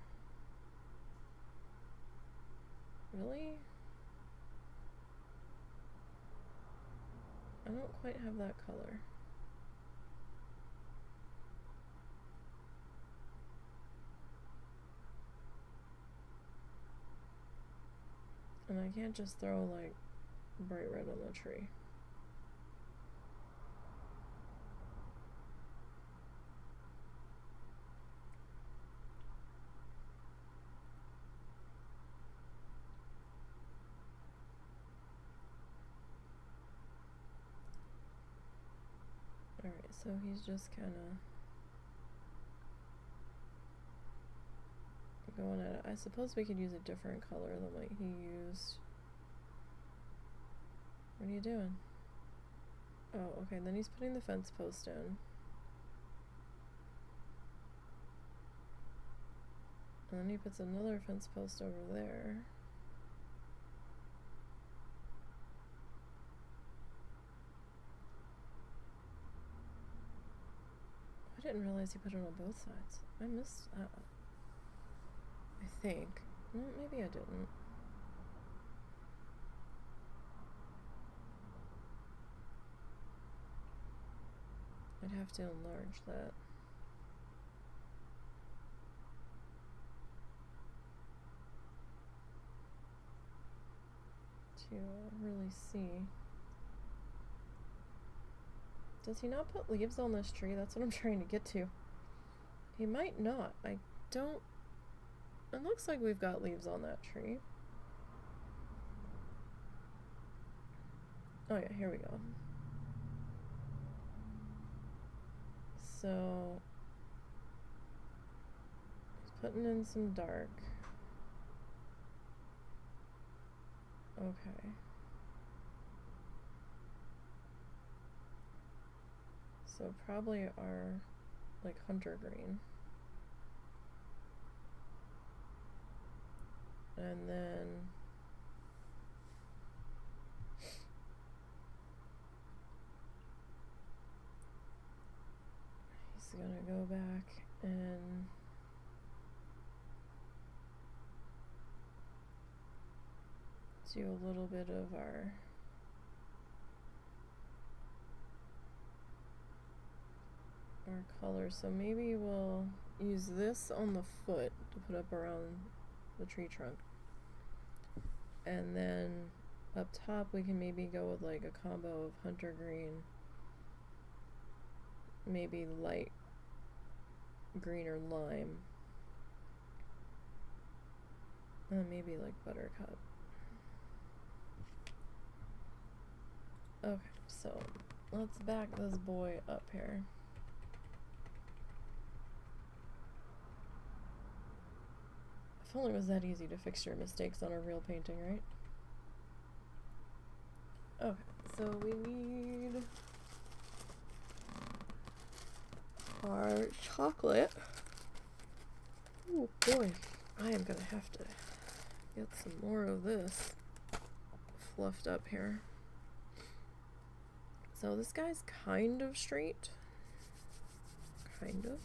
A: Really? I don't quite have that color. And I can't just throw like bright red on the tree. Alright, so he's just kind of going at it. I suppose we could use a different color than what he used. What are you doing? Oh, okay, then he's putting the fence post in. And then he puts another fence post over there. I didn't realize he put it on both sides. I missed that. I think. Well, maybe I didn't. I'd have to enlarge that. To really see. Does he not put leaves on this tree? That's what I'm trying to get to. He might not. I don't... It looks like we've got leaves on that tree. Oh yeah, here we go. So... putting in some dark. Okay. So probably our, like, hunter green. And then he's gonna go back and do a little bit of our color. So maybe we'll use this on the foot to put up around the tree trunk. And then up top we can maybe go with like a combo of hunter green, maybe light green or lime, and maybe like buttercup. Okay, so let's back this boy up here. If only it was that easy to fix your mistakes on a real painting, right? Okay, so we need our chocolate. Oh boy, I am gonna have to get some more of this fluffed up here. So this guy's kind of straight. Kind of.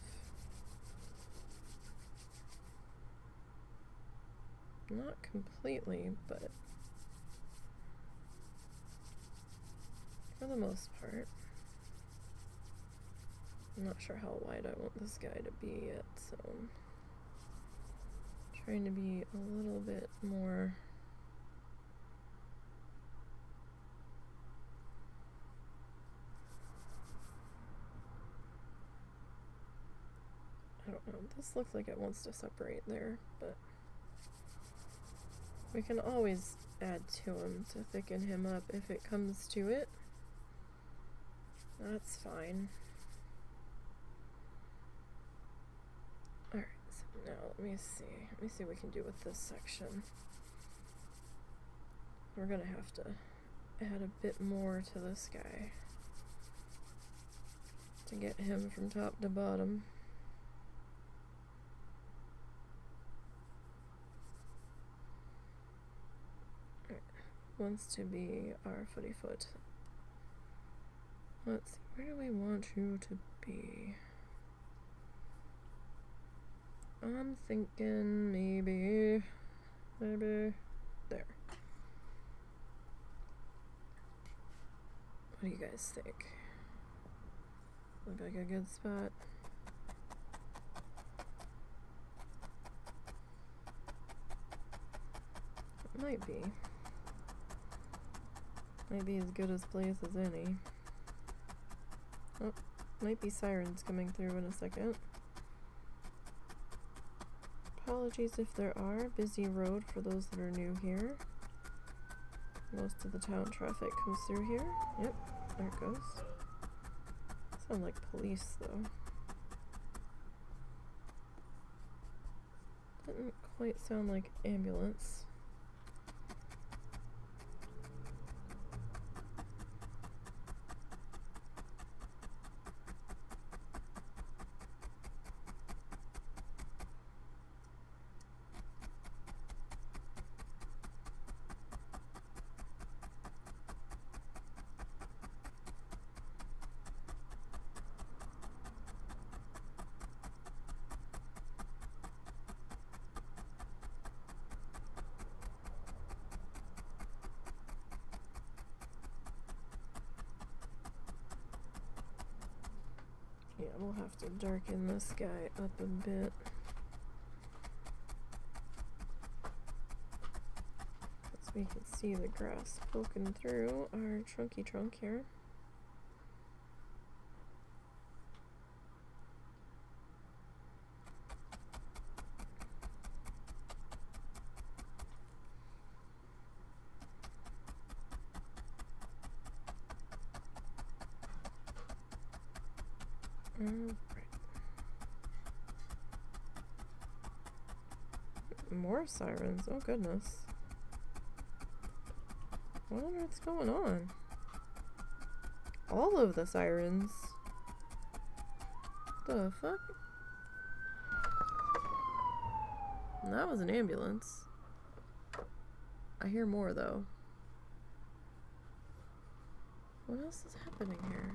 A: Not completely, but for the most part. I'm not sure how wide I want this guy to be yet, so I'm trying to be a little bit more I don't know, this looks like it wants to separate there, but we can always add to him to thicken him up if it comes to it. That's fine. Alright, so now let me see what we can do with this section. We're gonna have to add a bit more to this guy to get him from top to bottom. Alright, wants to be our footy foot. Let's see, where do we want you to be? I'm thinking maybe there. What do you guys think? Look like a good spot? It might be. Might be as good a place as any. Oh, might be sirens coming through in a second. Apologies if there are. Busy road for those that are new here. Most of the town traffic comes through here. Yep, there it goes. Sound like police though. Didn't quite sound like ambulance. Yeah, we'll have to darken this guy up a bit. So we can see the grass poking through our trunky trunk here. Alright. More sirens. Oh goodness. What on earth's going on? All of the sirens. The fuck? And that was an ambulance. I hear more though. What else is happening here?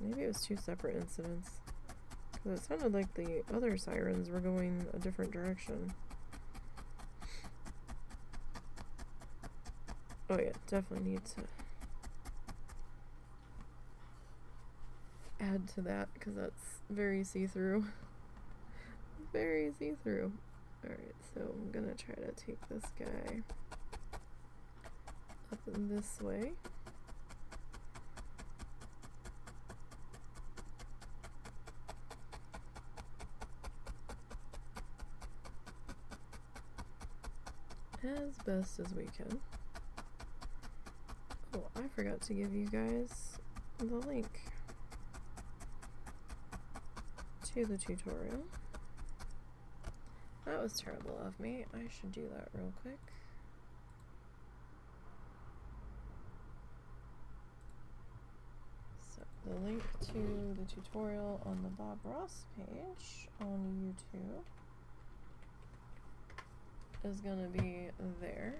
A: Maybe it was two separate incidents. Because it sounded like the other sirens were going a different direction. Oh yeah, definitely need to add to that because that's very see-through. Very see-through. Alright, so I'm gonna try to take this guy up this way. As best as we can. Oh, I forgot to give you guys the link to the tutorial. That was terrible of me. I should do that real quick. So, the link to the tutorial on the Bob Ross page on YouTube is gonna be there.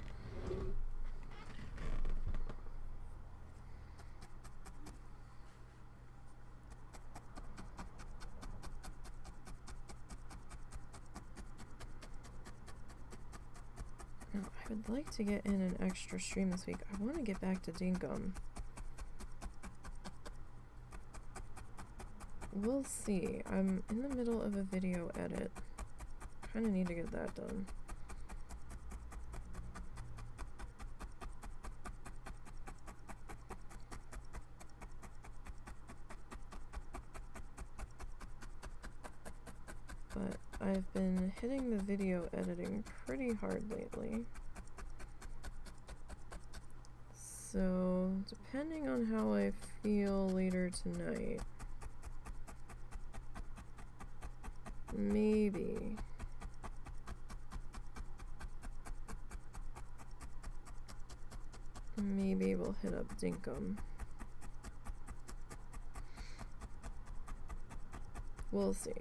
A: Now, I would like to get in an extra stream this week. I want to get back to Dinkum. We'll see. I'm in the middle of a video edit. Kind of need to get that done. But I've been hitting the video editing pretty hard lately. So, depending on how I feel later tonight, maybe we'll hit up Dinkum. We'll see.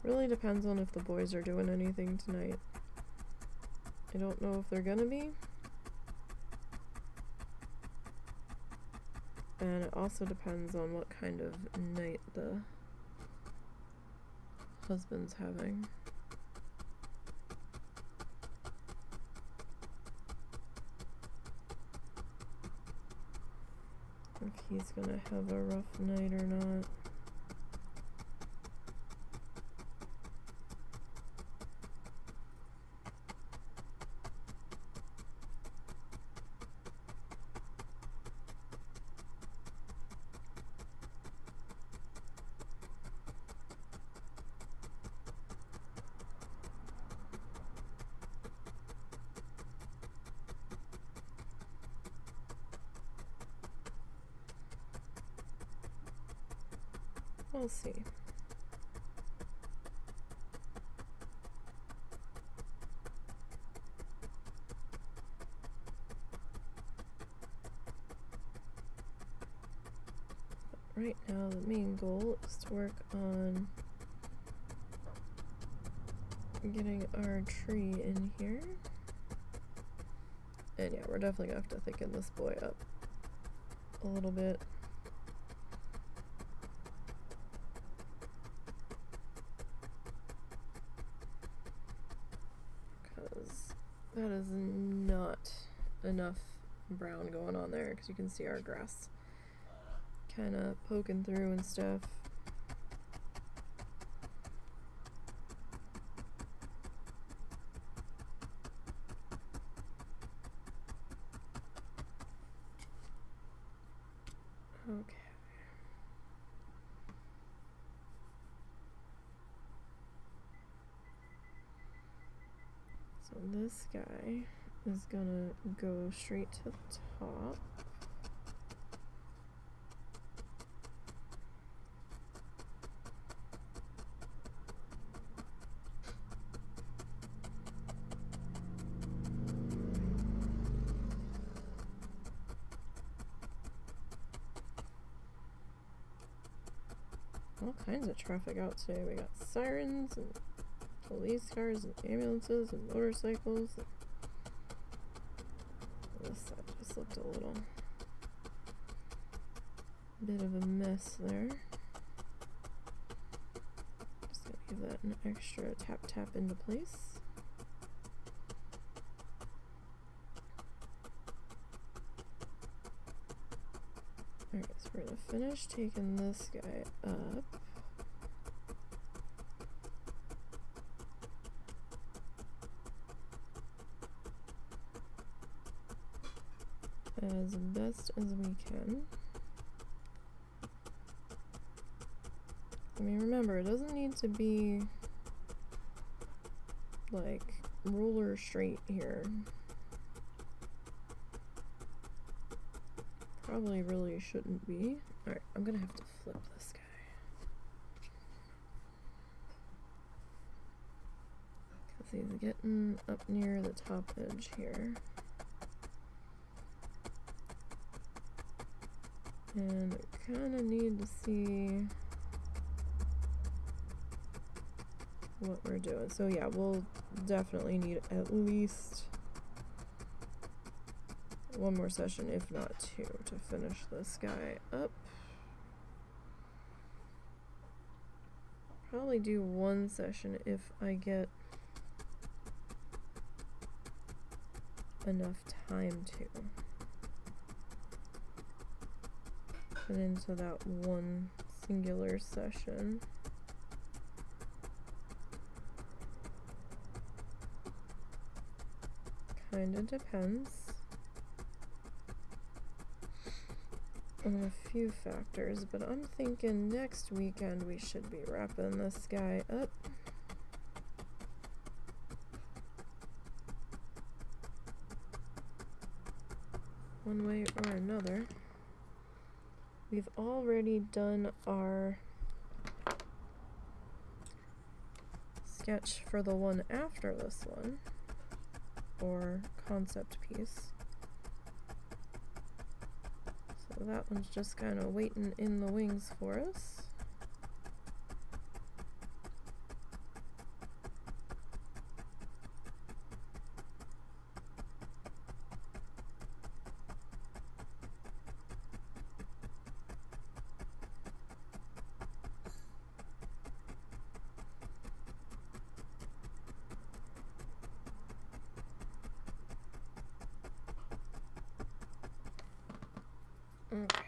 A: Really depends on if the boys are doing anything tonight. I don't know if they're gonna be. And it also depends on what kind of night the husband's having. If he's gonna have a rough night or not. We'll see. But right now, the main goal is to work on getting our tree in here. And yeah, we're definitely gonna have to thicken this boy up a little bit. That is not enough brown going on there because you can see our grass kind of poking through and stuff. Okay. So this guy is gonna go straight to the top. All kinds of traffic out today. We got sirens and police cars and ambulances and motorcycles. This side just looked a little bit of a mess there. Just gonna give that an extra tap into place. Alright, so we're gonna finish taking this guy up. As best as we can. I mean, remember, it doesn't need to be like ruler straight here. Probably really shouldn't be. Alright, I'm gonna have to flip this guy. Because he's getting up near the top edge here. And I kind of need to see what we're doing. So yeah, we'll definitely need at least one more session, if not two, to finish this guy up. Probably do one session if I get enough time to put into that one singular session. Kinda depends on a few factors, but I'm thinking next weekend we should be wrapping this guy up. One way or another. We've already done our sketch for the one after this one, or concept piece. So that one's just kind of waiting in the wings for us. Okay,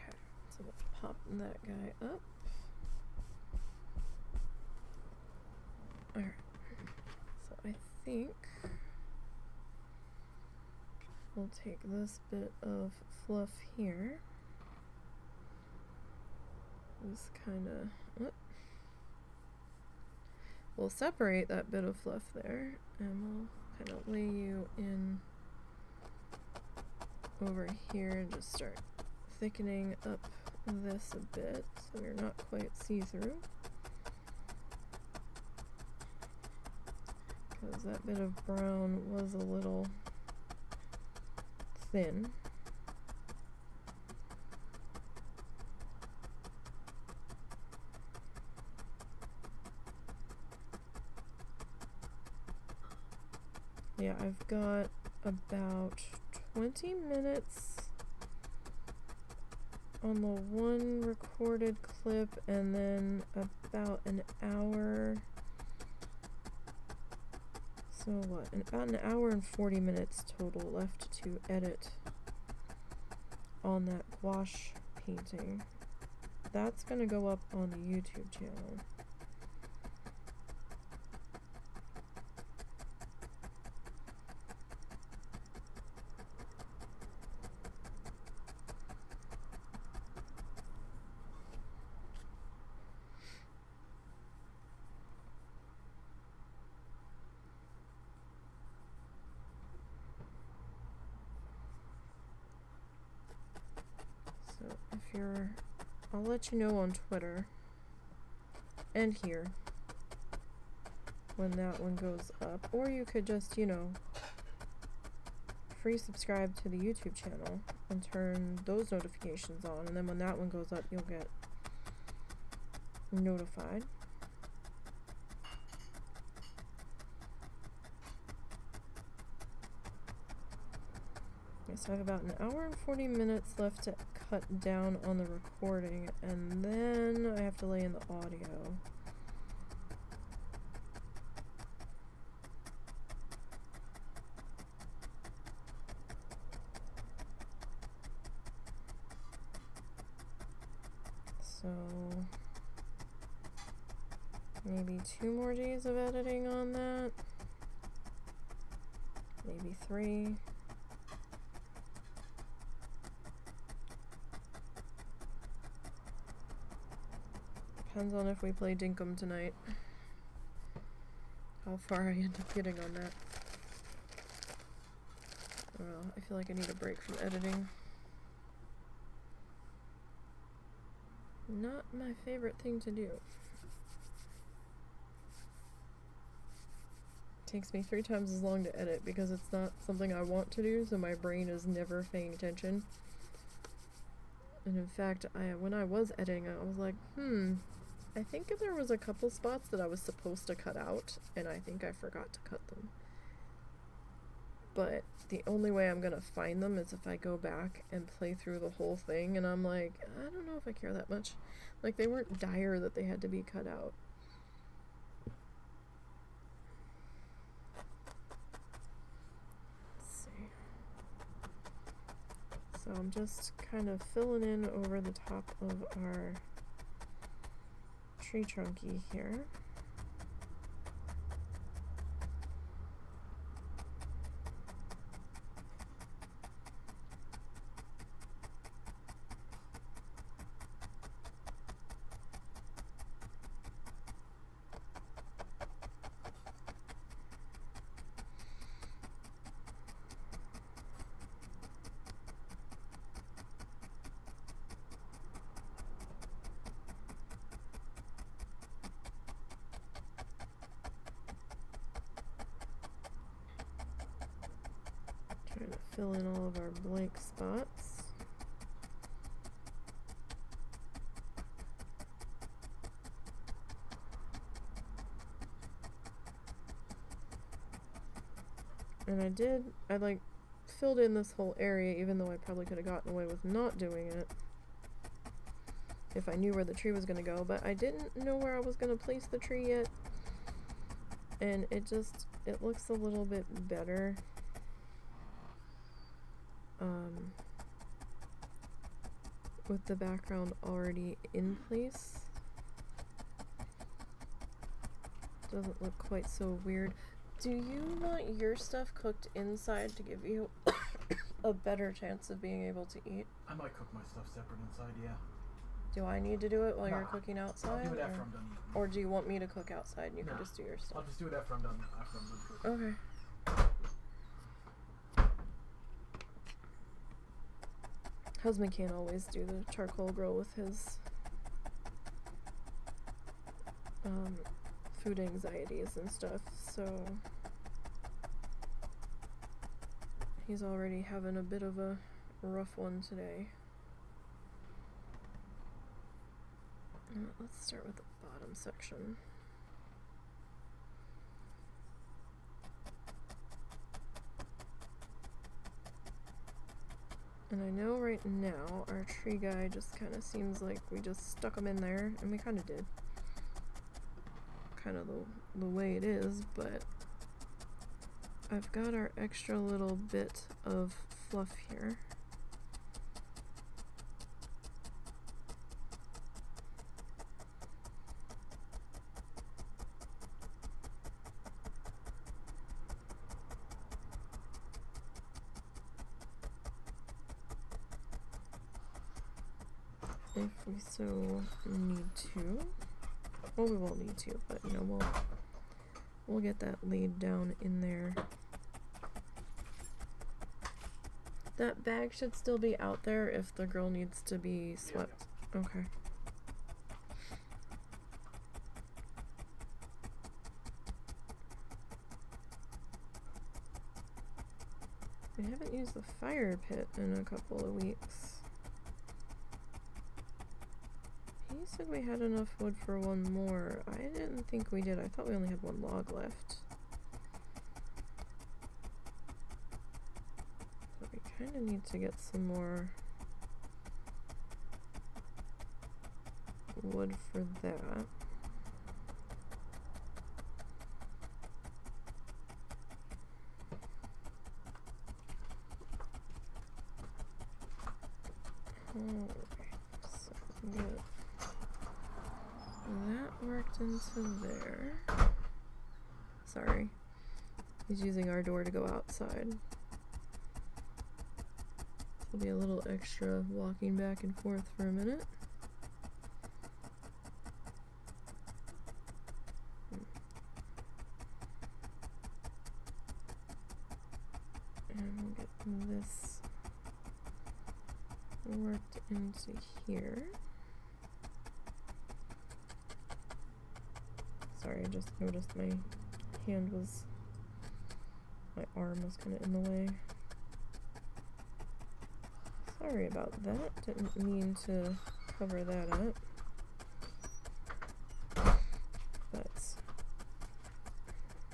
A: so we'll pop that guy up. Alright, so I think we'll take this bit of fluff here. Just kind of, we'll separate that bit of fluff there, and we'll kind of lay you in over here and just start thickening up this a bit so you're not quite see-through, because that bit of brown was a little thin. Yeah, I've got about 20 minutes on the one recorded clip, and then about an hour. So what? About an hour and 40 minutes total left to edit on that gouache painting. That's gonna go up on the YouTube channel. you're, I'll let you know on Twitter and here when that one goes up, or you could just, you know, free subscribe to the YouTube channel and turn those notifications on, and then when that one goes up, you'll get notified. So I have about an hour and 40 minutes left to cut down on the recording, and then I have to lay in the audio. So maybe 2 more days of editing on that. Maybe 3. Depends on if we play Dinkum tonight. How far I end up getting on that. Well, I feel like I need a break from editing. Not my favorite thing to do. It takes me 3 times as long to edit because it's not something I want to do, so my brain is never paying attention. And in fact, when I was editing, I was like, I think there was a couple spots that I was supposed to cut out, and I think I forgot to cut them. But the only way I'm gonna find them is if I go back and play through the whole thing, and I'm like, I don't know if I care that much. Like, they weren't dire that they had to be cut out. Let's see. So I'm just kind of filling in over the top of our tree trunky here. Trying to fill in all of our blank spots. And I like filled in this whole area, even though I probably could have gotten away with not doing it if I knew where the tree was going to go, but I didn't know where I was going to place the tree yet, and it looks a little bit better with the background already in place. Doesn't look quite so weird. Do you want your stuff cooked inside to give you a better chance of being able to eat?
B: I might cook my stuff separate inside, yeah.
A: Do I need to do it while you're cooking outside?
B: I'll do it after I'm done eating.
A: Or do you want me to cook outside and you can just do your stuff?
B: I'll just do it after I'm done cooking.
A: Okay. Husband can't always do the charcoal grill with his food anxieties and stuff, so he's already having a bit of a rough one today. Let's start with the bottom section. And I know right now our tree guy just kind of seems like we just stuck him in there, and we kind of did. Kind of the way it is, but I've got our extra little bit of fluff here. If we so need to. Well, we won't need to, but you know, we'll get that laid down in there. That bag should still be out there if the girl needs to be swept. Yeah. Okay. We haven't used the fire pit in a couple of weeks. He said we had enough wood for one more. I didn't think we did. I thought we only had one log left. But we kind of need to get some more wood for that. Alright, so good. That worked into there. Sorry. He's using our door to go outside. There'll be a little extra walking back and forth for a minute. And we'll get this worked into here. Sorry, I just noticed my arm was kind of in the way. Sorry about that, didn't mean to cover that up. But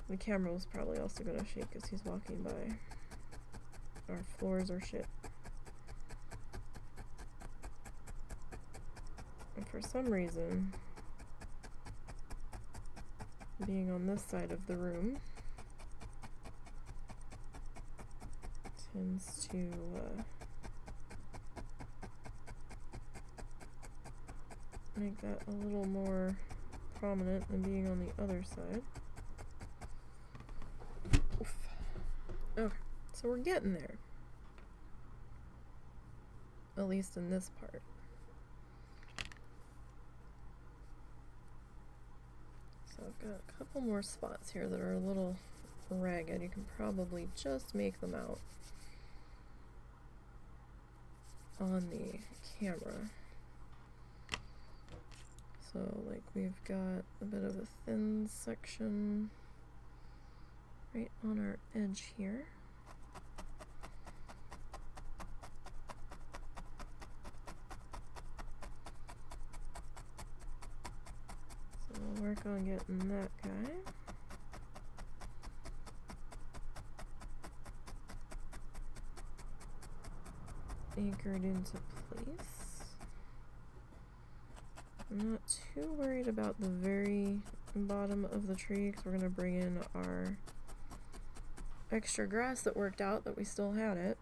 A: the camera was probably also going to shake as he's walking by. Our floors are shit. And for some reason, being on this side of the room tends to make that a little more prominent than being on the other side. Oof. Okay, so we're getting there. At least in this part. So I've got a couple more spots here that are a little ragged. You can probably just make them out on the camera. So like we've got a bit of a thin section right on our edge here. So we'll work on getting that guy. Anchored into place. I'm not too worried about the very bottom of the tree because we're going to bring in our extra grass that worked out that we still had it.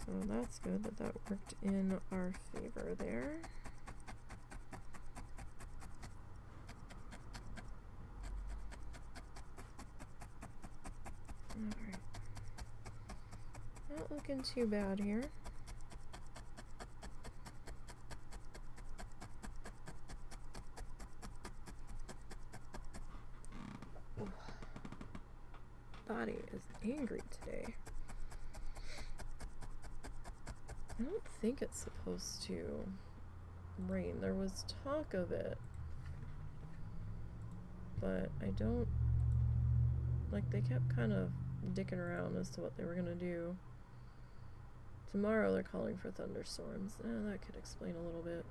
A: So that's good that that worked in our favor there. Alright. Not looking too bad here. Ooh. Body is angry today. I don't think it's supposed to rain. There was talk of it, but I don't, like, they kept kind of dicking around as to what they were gonna do. Tomorrow they're calling for thunderstorms. That could explain a little bit.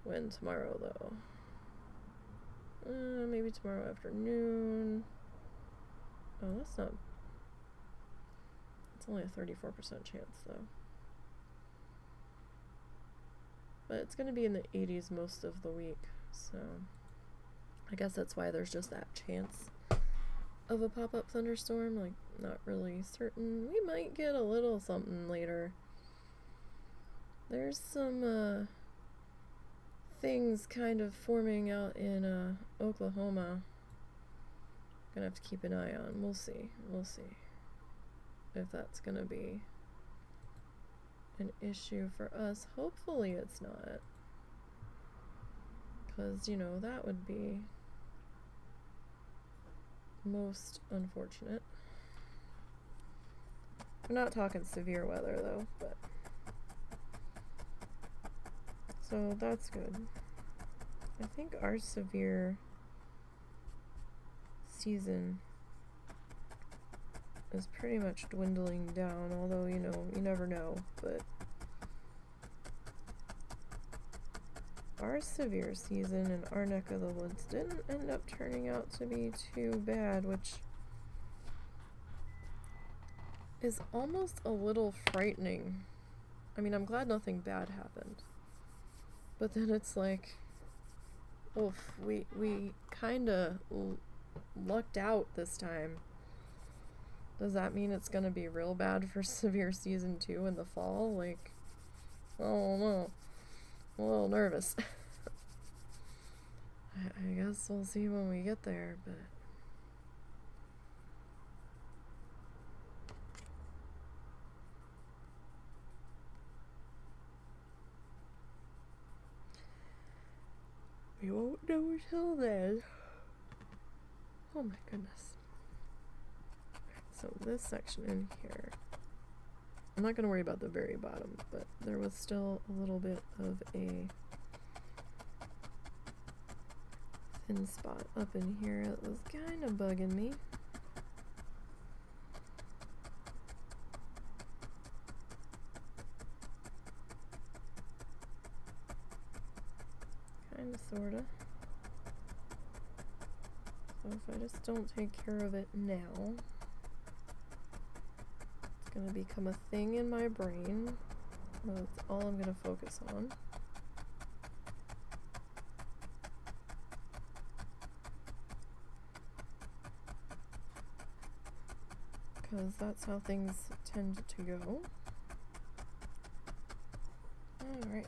A: When tomorrow, though? Maybe tomorrow afternoon. Oh, that's not... It's only a 34% chance, though. But it's going to be in the 80s most of the week, so I guess that's why there's just that chance of a pop-up thunderstorm. Like, not really certain. We might get a little something later. There's some things kind of forming out in Oklahoma. Gonna have to keep an eye on. We'll see. We'll see if that's gonna be an issue for us. Hopefully it's not. Because, you know, that would be most unfortunate. We're not talking severe weather though, but so that's good. I think our severe season is pretty much dwindling down, although, you know, you never know, but our severe season in our neck of the woods didn't end up turning out to be too bad, which is almost a little frightening. I mean, I'm glad nothing bad happened, but then it's like, oof, we kinda lucked out this time. Does that mean it's gonna be real bad for severe season 2 in the fall? Like, oh no, I'm a little nervous. I guess we'll see when we get there, but we won't know until then. Oh my goodness. So this section in here, I'm not going to worry about the very bottom, but there was still a little bit of a thin spot up in here that was kind of bugging me. Kinda, sorta. So if I just don't take care of it now, it's gonna become a thing in my brain. That's all I'm gonna focus on. Because that's how things tend to go. Alright.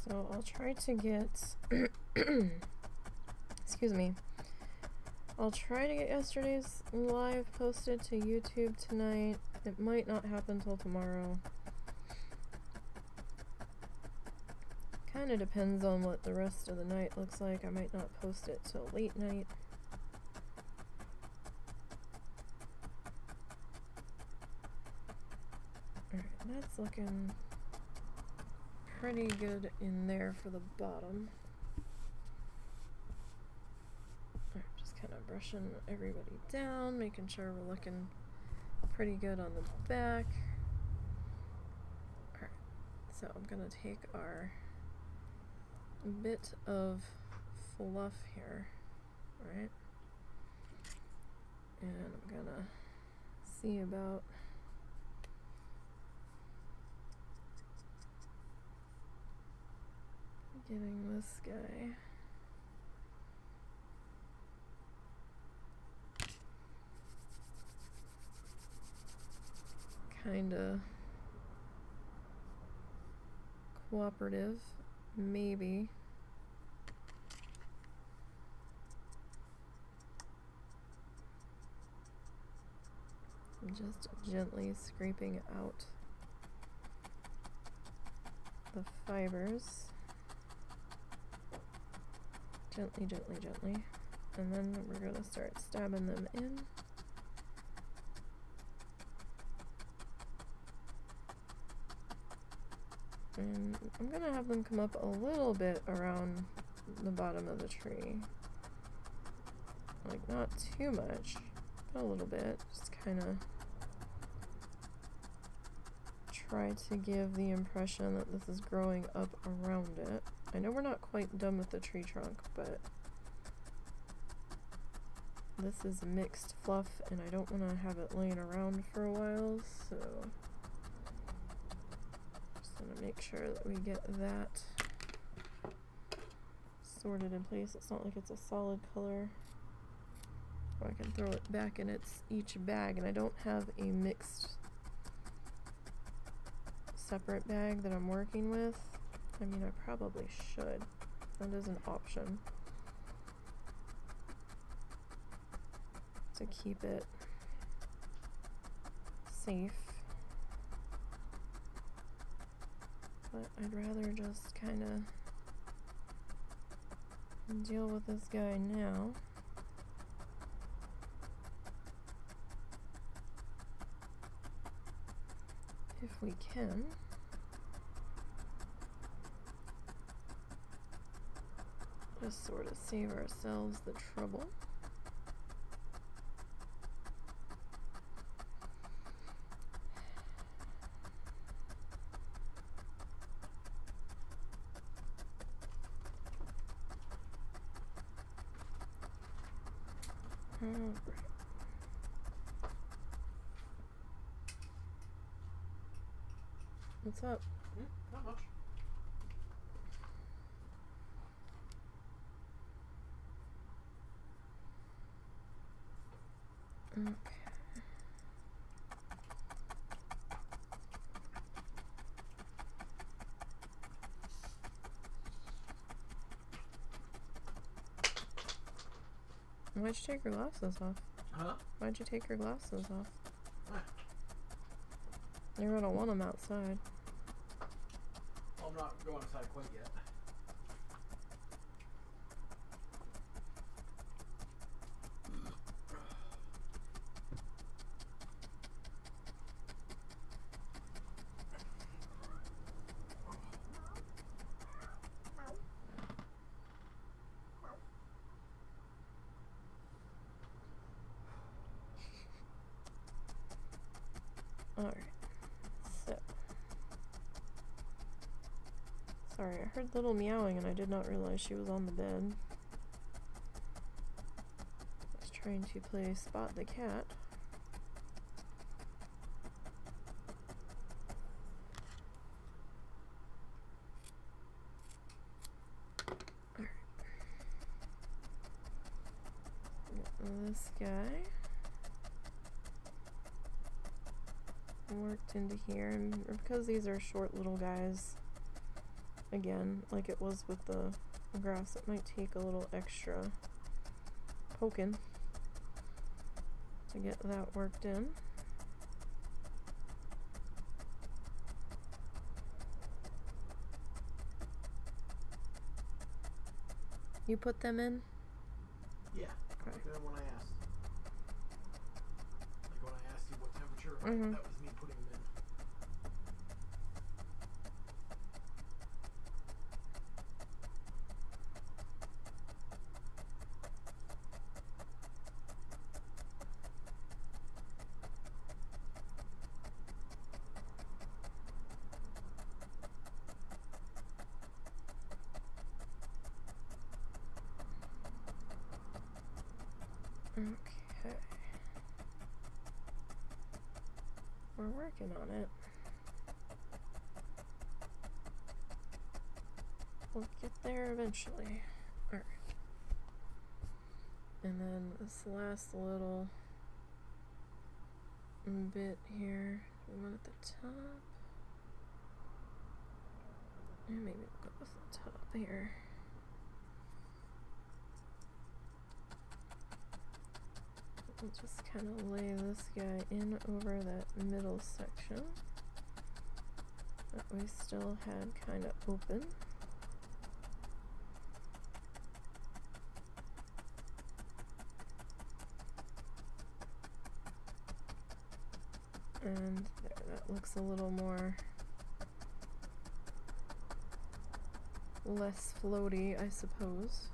A: So I'll try to get, excuse me, I'll try to get yesterday's live posted to YouTube tonight. It might not happen till tomorrow. Kind of depends on what the rest of the night looks like. I might not post it till late night. Alright, that's looking pretty good in there for the bottom. Alright, just kind of brushing everybody down, making sure we're looking pretty good on the back. Alright, so I'm gonna take our bit of fluff here, right? And I'm gonna see about getting this guy kinda cooperative, maybe. I'm just gently scraping out the fibers. Gently, gently, gently. And then we're gonna start stabbing them in. And I'm gonna have them come up a little bit around the bottom of the tree. Like, not too much, but a little bit. Just kinda try to give the impression that this is growing up around it. I know we're not quite done with the tree trunk, but this is mixed fluff and I don't want to have it laying around for a while, so just want to make sure that we get that sorted in place. It's not like it's a solid color Or I can throw it back in its each bag, and I don't have a mixed separate bag that I'm working with. I mean, I probably should. That is an option to keep it safe. But I'd rather just kind of deal with this guy now. If we can. Just sort of save ourselves the trouble. Alright. What's up?
B: Not much.
A: Okay. Why'd you take your glasses off?
B: Huh?
A: Why'd you take your glasses off?
B: What?
A: You're gonna want them outside.
B: I'm not going outside quite yet.
A: Alright, so. Sorry, I heard little meowing and I did not realize she was on the bed. I was trying to play Spot the Cat. Alright. This guy worked into here, and because these are short little guys, again, like it was with the grass, it might take a little extra poking to get that worked in. You put them in?
B: Yeah.
A: Okay.
B: Like when I asked. Like when I asked you what temperature,
A: Mhm.
B: that was me putting them in.
A: Okay. We're working on it. We'll get there eventually. Alright. And then this last little bit here, one at the top. And maybe we'll go with the top here. We'll just kind of lay this guy in over that middle section that we still had kind of open. And there, that looks a little more less floaty, I suppose.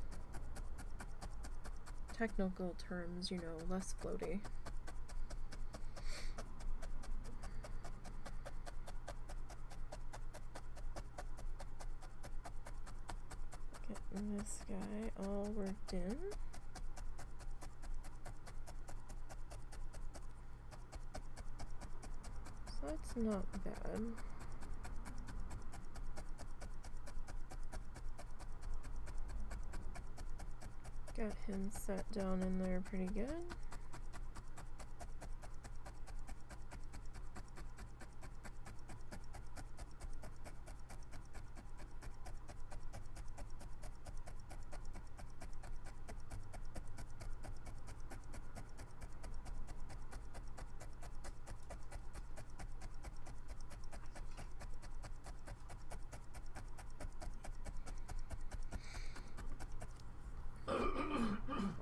A: Technical terms, you know, less floaty. Getting this guy all worked in. So that's not bad. Got him set down in there pretty good.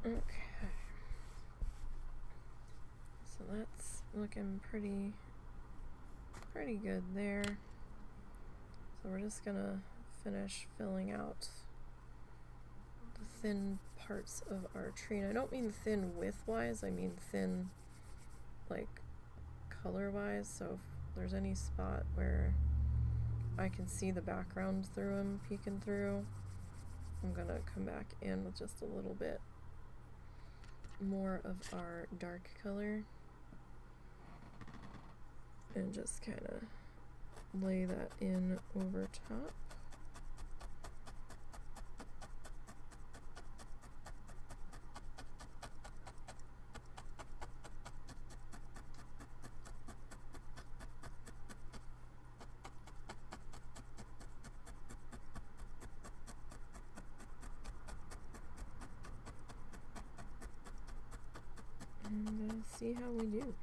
A: Okay, so that's looking pretty good there. So we're just gonna finish filling out the thin parts of our tree. And I don't mean thin width-wise, I mean thin like color-wise. So if there's any spot where I can see the background through them peeking through, I'm gonna come back in with just a little bit more of our dark color and just kind of lay that in over top. And see how we do.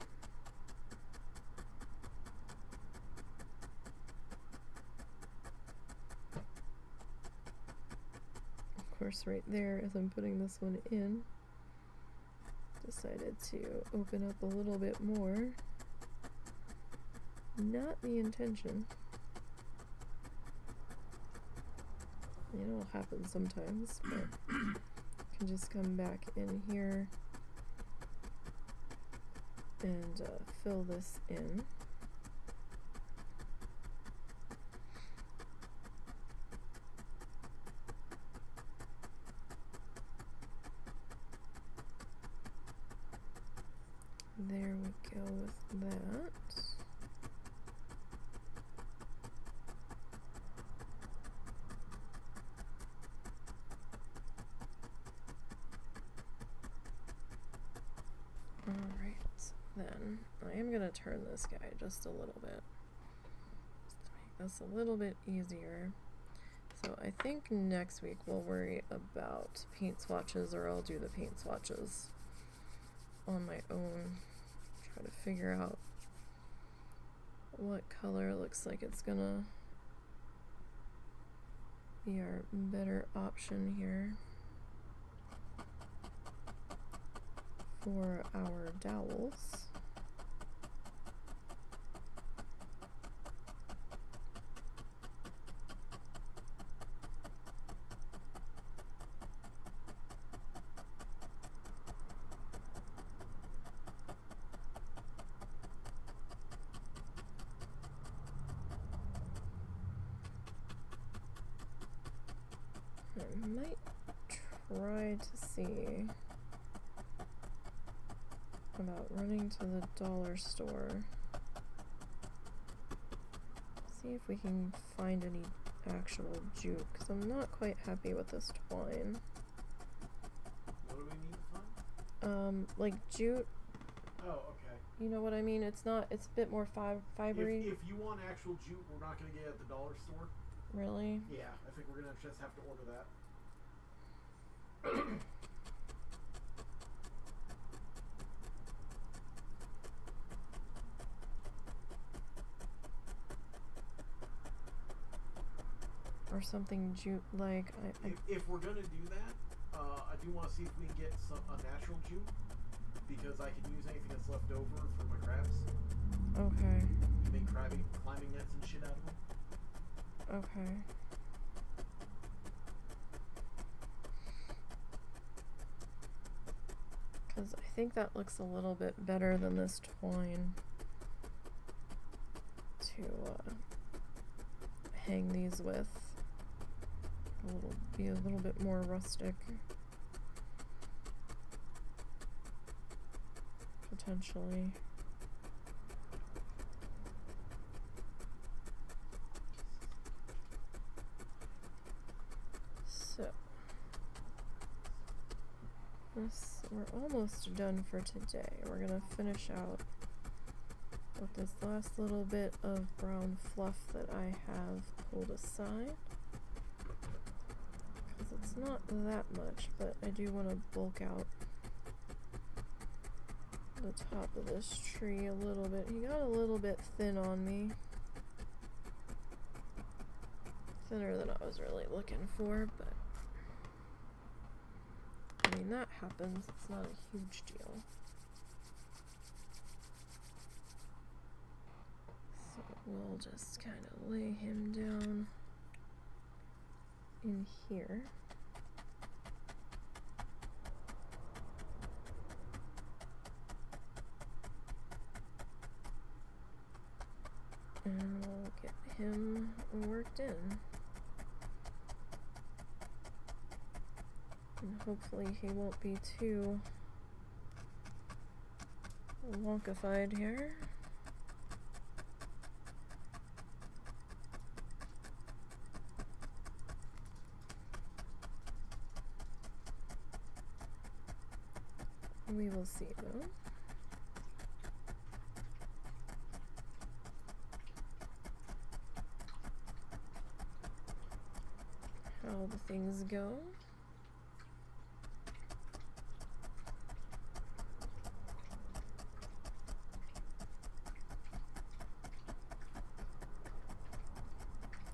A: Of course, right there, as I'm putting this one in, decided to open up a little bit more. Not the intention. It'll happen sometimes, but can just come back in here and fill this in. There we go with that. Alright, then I am going to turn this guy just a little bit, just to make this a little bit easier. So I think next week we'll worry about paint swatches, or I'll do the paint swatches on my own. Try to figure out what color looks like it's gonna be our better option here for our dowels. I might try to see about running to the dollar store, see if we can find any actual jute, because I'm not quite happy with this twine.
B: What do we need to find?
A: Like jute.
B: Oh, okay.
A: You know what I mean? It's not, it's a bit more fibery.
B: If you want actual jute, we're not going to get it at the dollar store.
A: Really?
B: Yeah, I think we're going to just have to order that.
A: Or something jute like.
B: If we're going to do that, I do want to see if we can get a natural jute, because I can use anything that's left over for my crabs.
A: Okay.
B: You make climbing nets and shit out of them.
A: Okay. Because I think that looks a little bit better than this twine to hang these with. Be a little bit more rustic, potentially. So we're almost done for today. We're gonna finish out with this last little bit of brown fluff that I have pulled aside. Because it's not that much, but I do want to bulk out the top of this tree a little bit. He got a little bit thin on me. Thinner than I was really looking for, but I mean, that happens. It's not a huge deal. So we'll just kind of lay him down in here. And we'll get him worked in. And hopefully he won't be too wonkified here. We will see though. How the things go.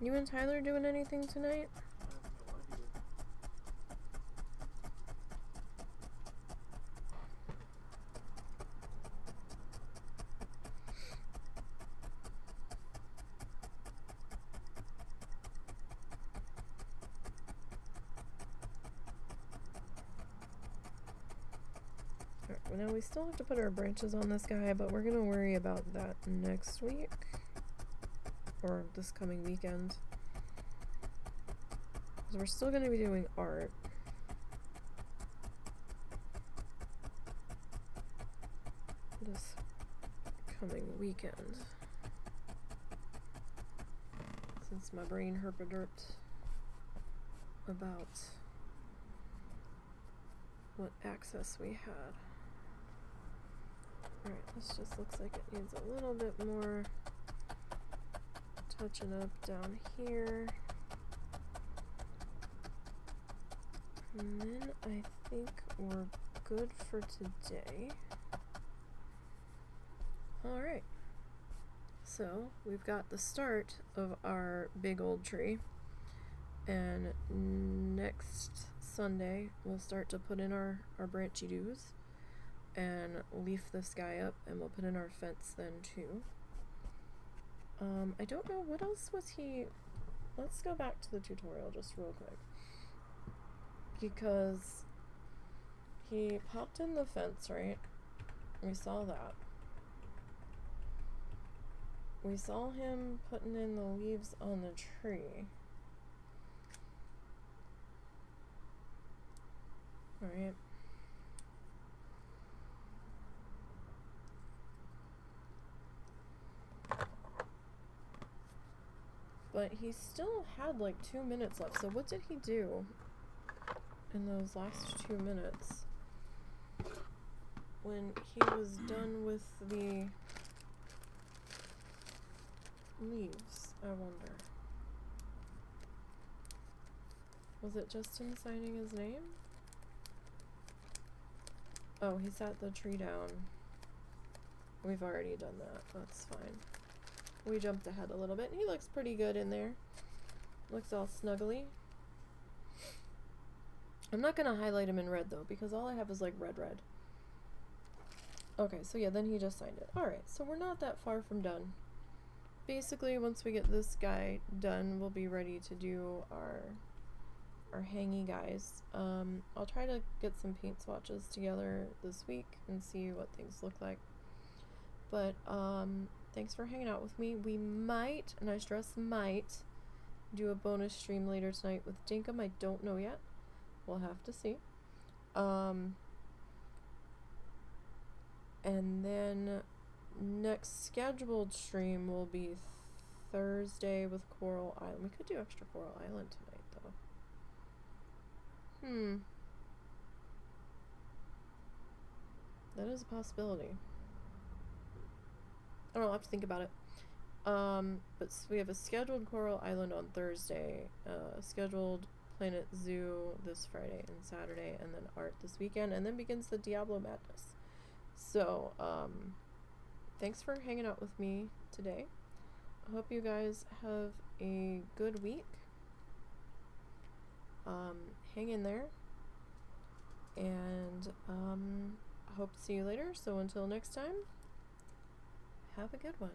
A: You and Tyler doing anything tonight? Now we still have to put our branches on this guy, but we're gonna worry about that next week or this coming weekend, because we're still gonna be doing art. This coming weekend, since my brain herpaderped about what access we had. Alright, this just looks like it needs a little bit more touching up down here. And then I think we're good for today. Alright, so we've got the start of our big old tree, and next Sunday we'll start to put in our branchy doos and leaf this guy up, and we'll put in our fence then too. I don't know, what else was he... Let's go back to the tutorial just real quick, because he popped in the fence, right? We saw that. We saw him putting in the leaves on the tree. Alright. But he still had like 2 minutes left, so what did he do in those last 2 minutes when he was done with the leaves, I wonder? Was it just him signing his name? Oh, he sat the tree down. We've already done that, that's fine. We jumped ahead a little bit. He looks pretty good in there. Looks all snuggly. I'm not gonna highlight him in red though, because all I have is like red. Okay, so yeah, then he just signed it. Alright, so we're not that far from done. Basically, once we get this guy done, we'll be ready to do our hangy guys. I'll try to get some paint swatches together this week and see what things look like. But, thanks for hanging out with me. We might, and I stress might, do a bonus stream later tonight with Dinkum. I don't know yet. We'll have to see. And then next scheduled stream will be Thursday with Coral Island. We could do extra Coral Island tonight, though. That is a possibility. I don't know, I'll have to think about it. But we have a scheduled Coral Island on Thursday, scheduled Planet Zoo this Friday and Saturday, and then art this weekend, and then begins the Diablo madness. So, thanks for hanging out with me today. I hope you guys have a good week. Hang in there, and I hope to see you later. So until next time, have a good one.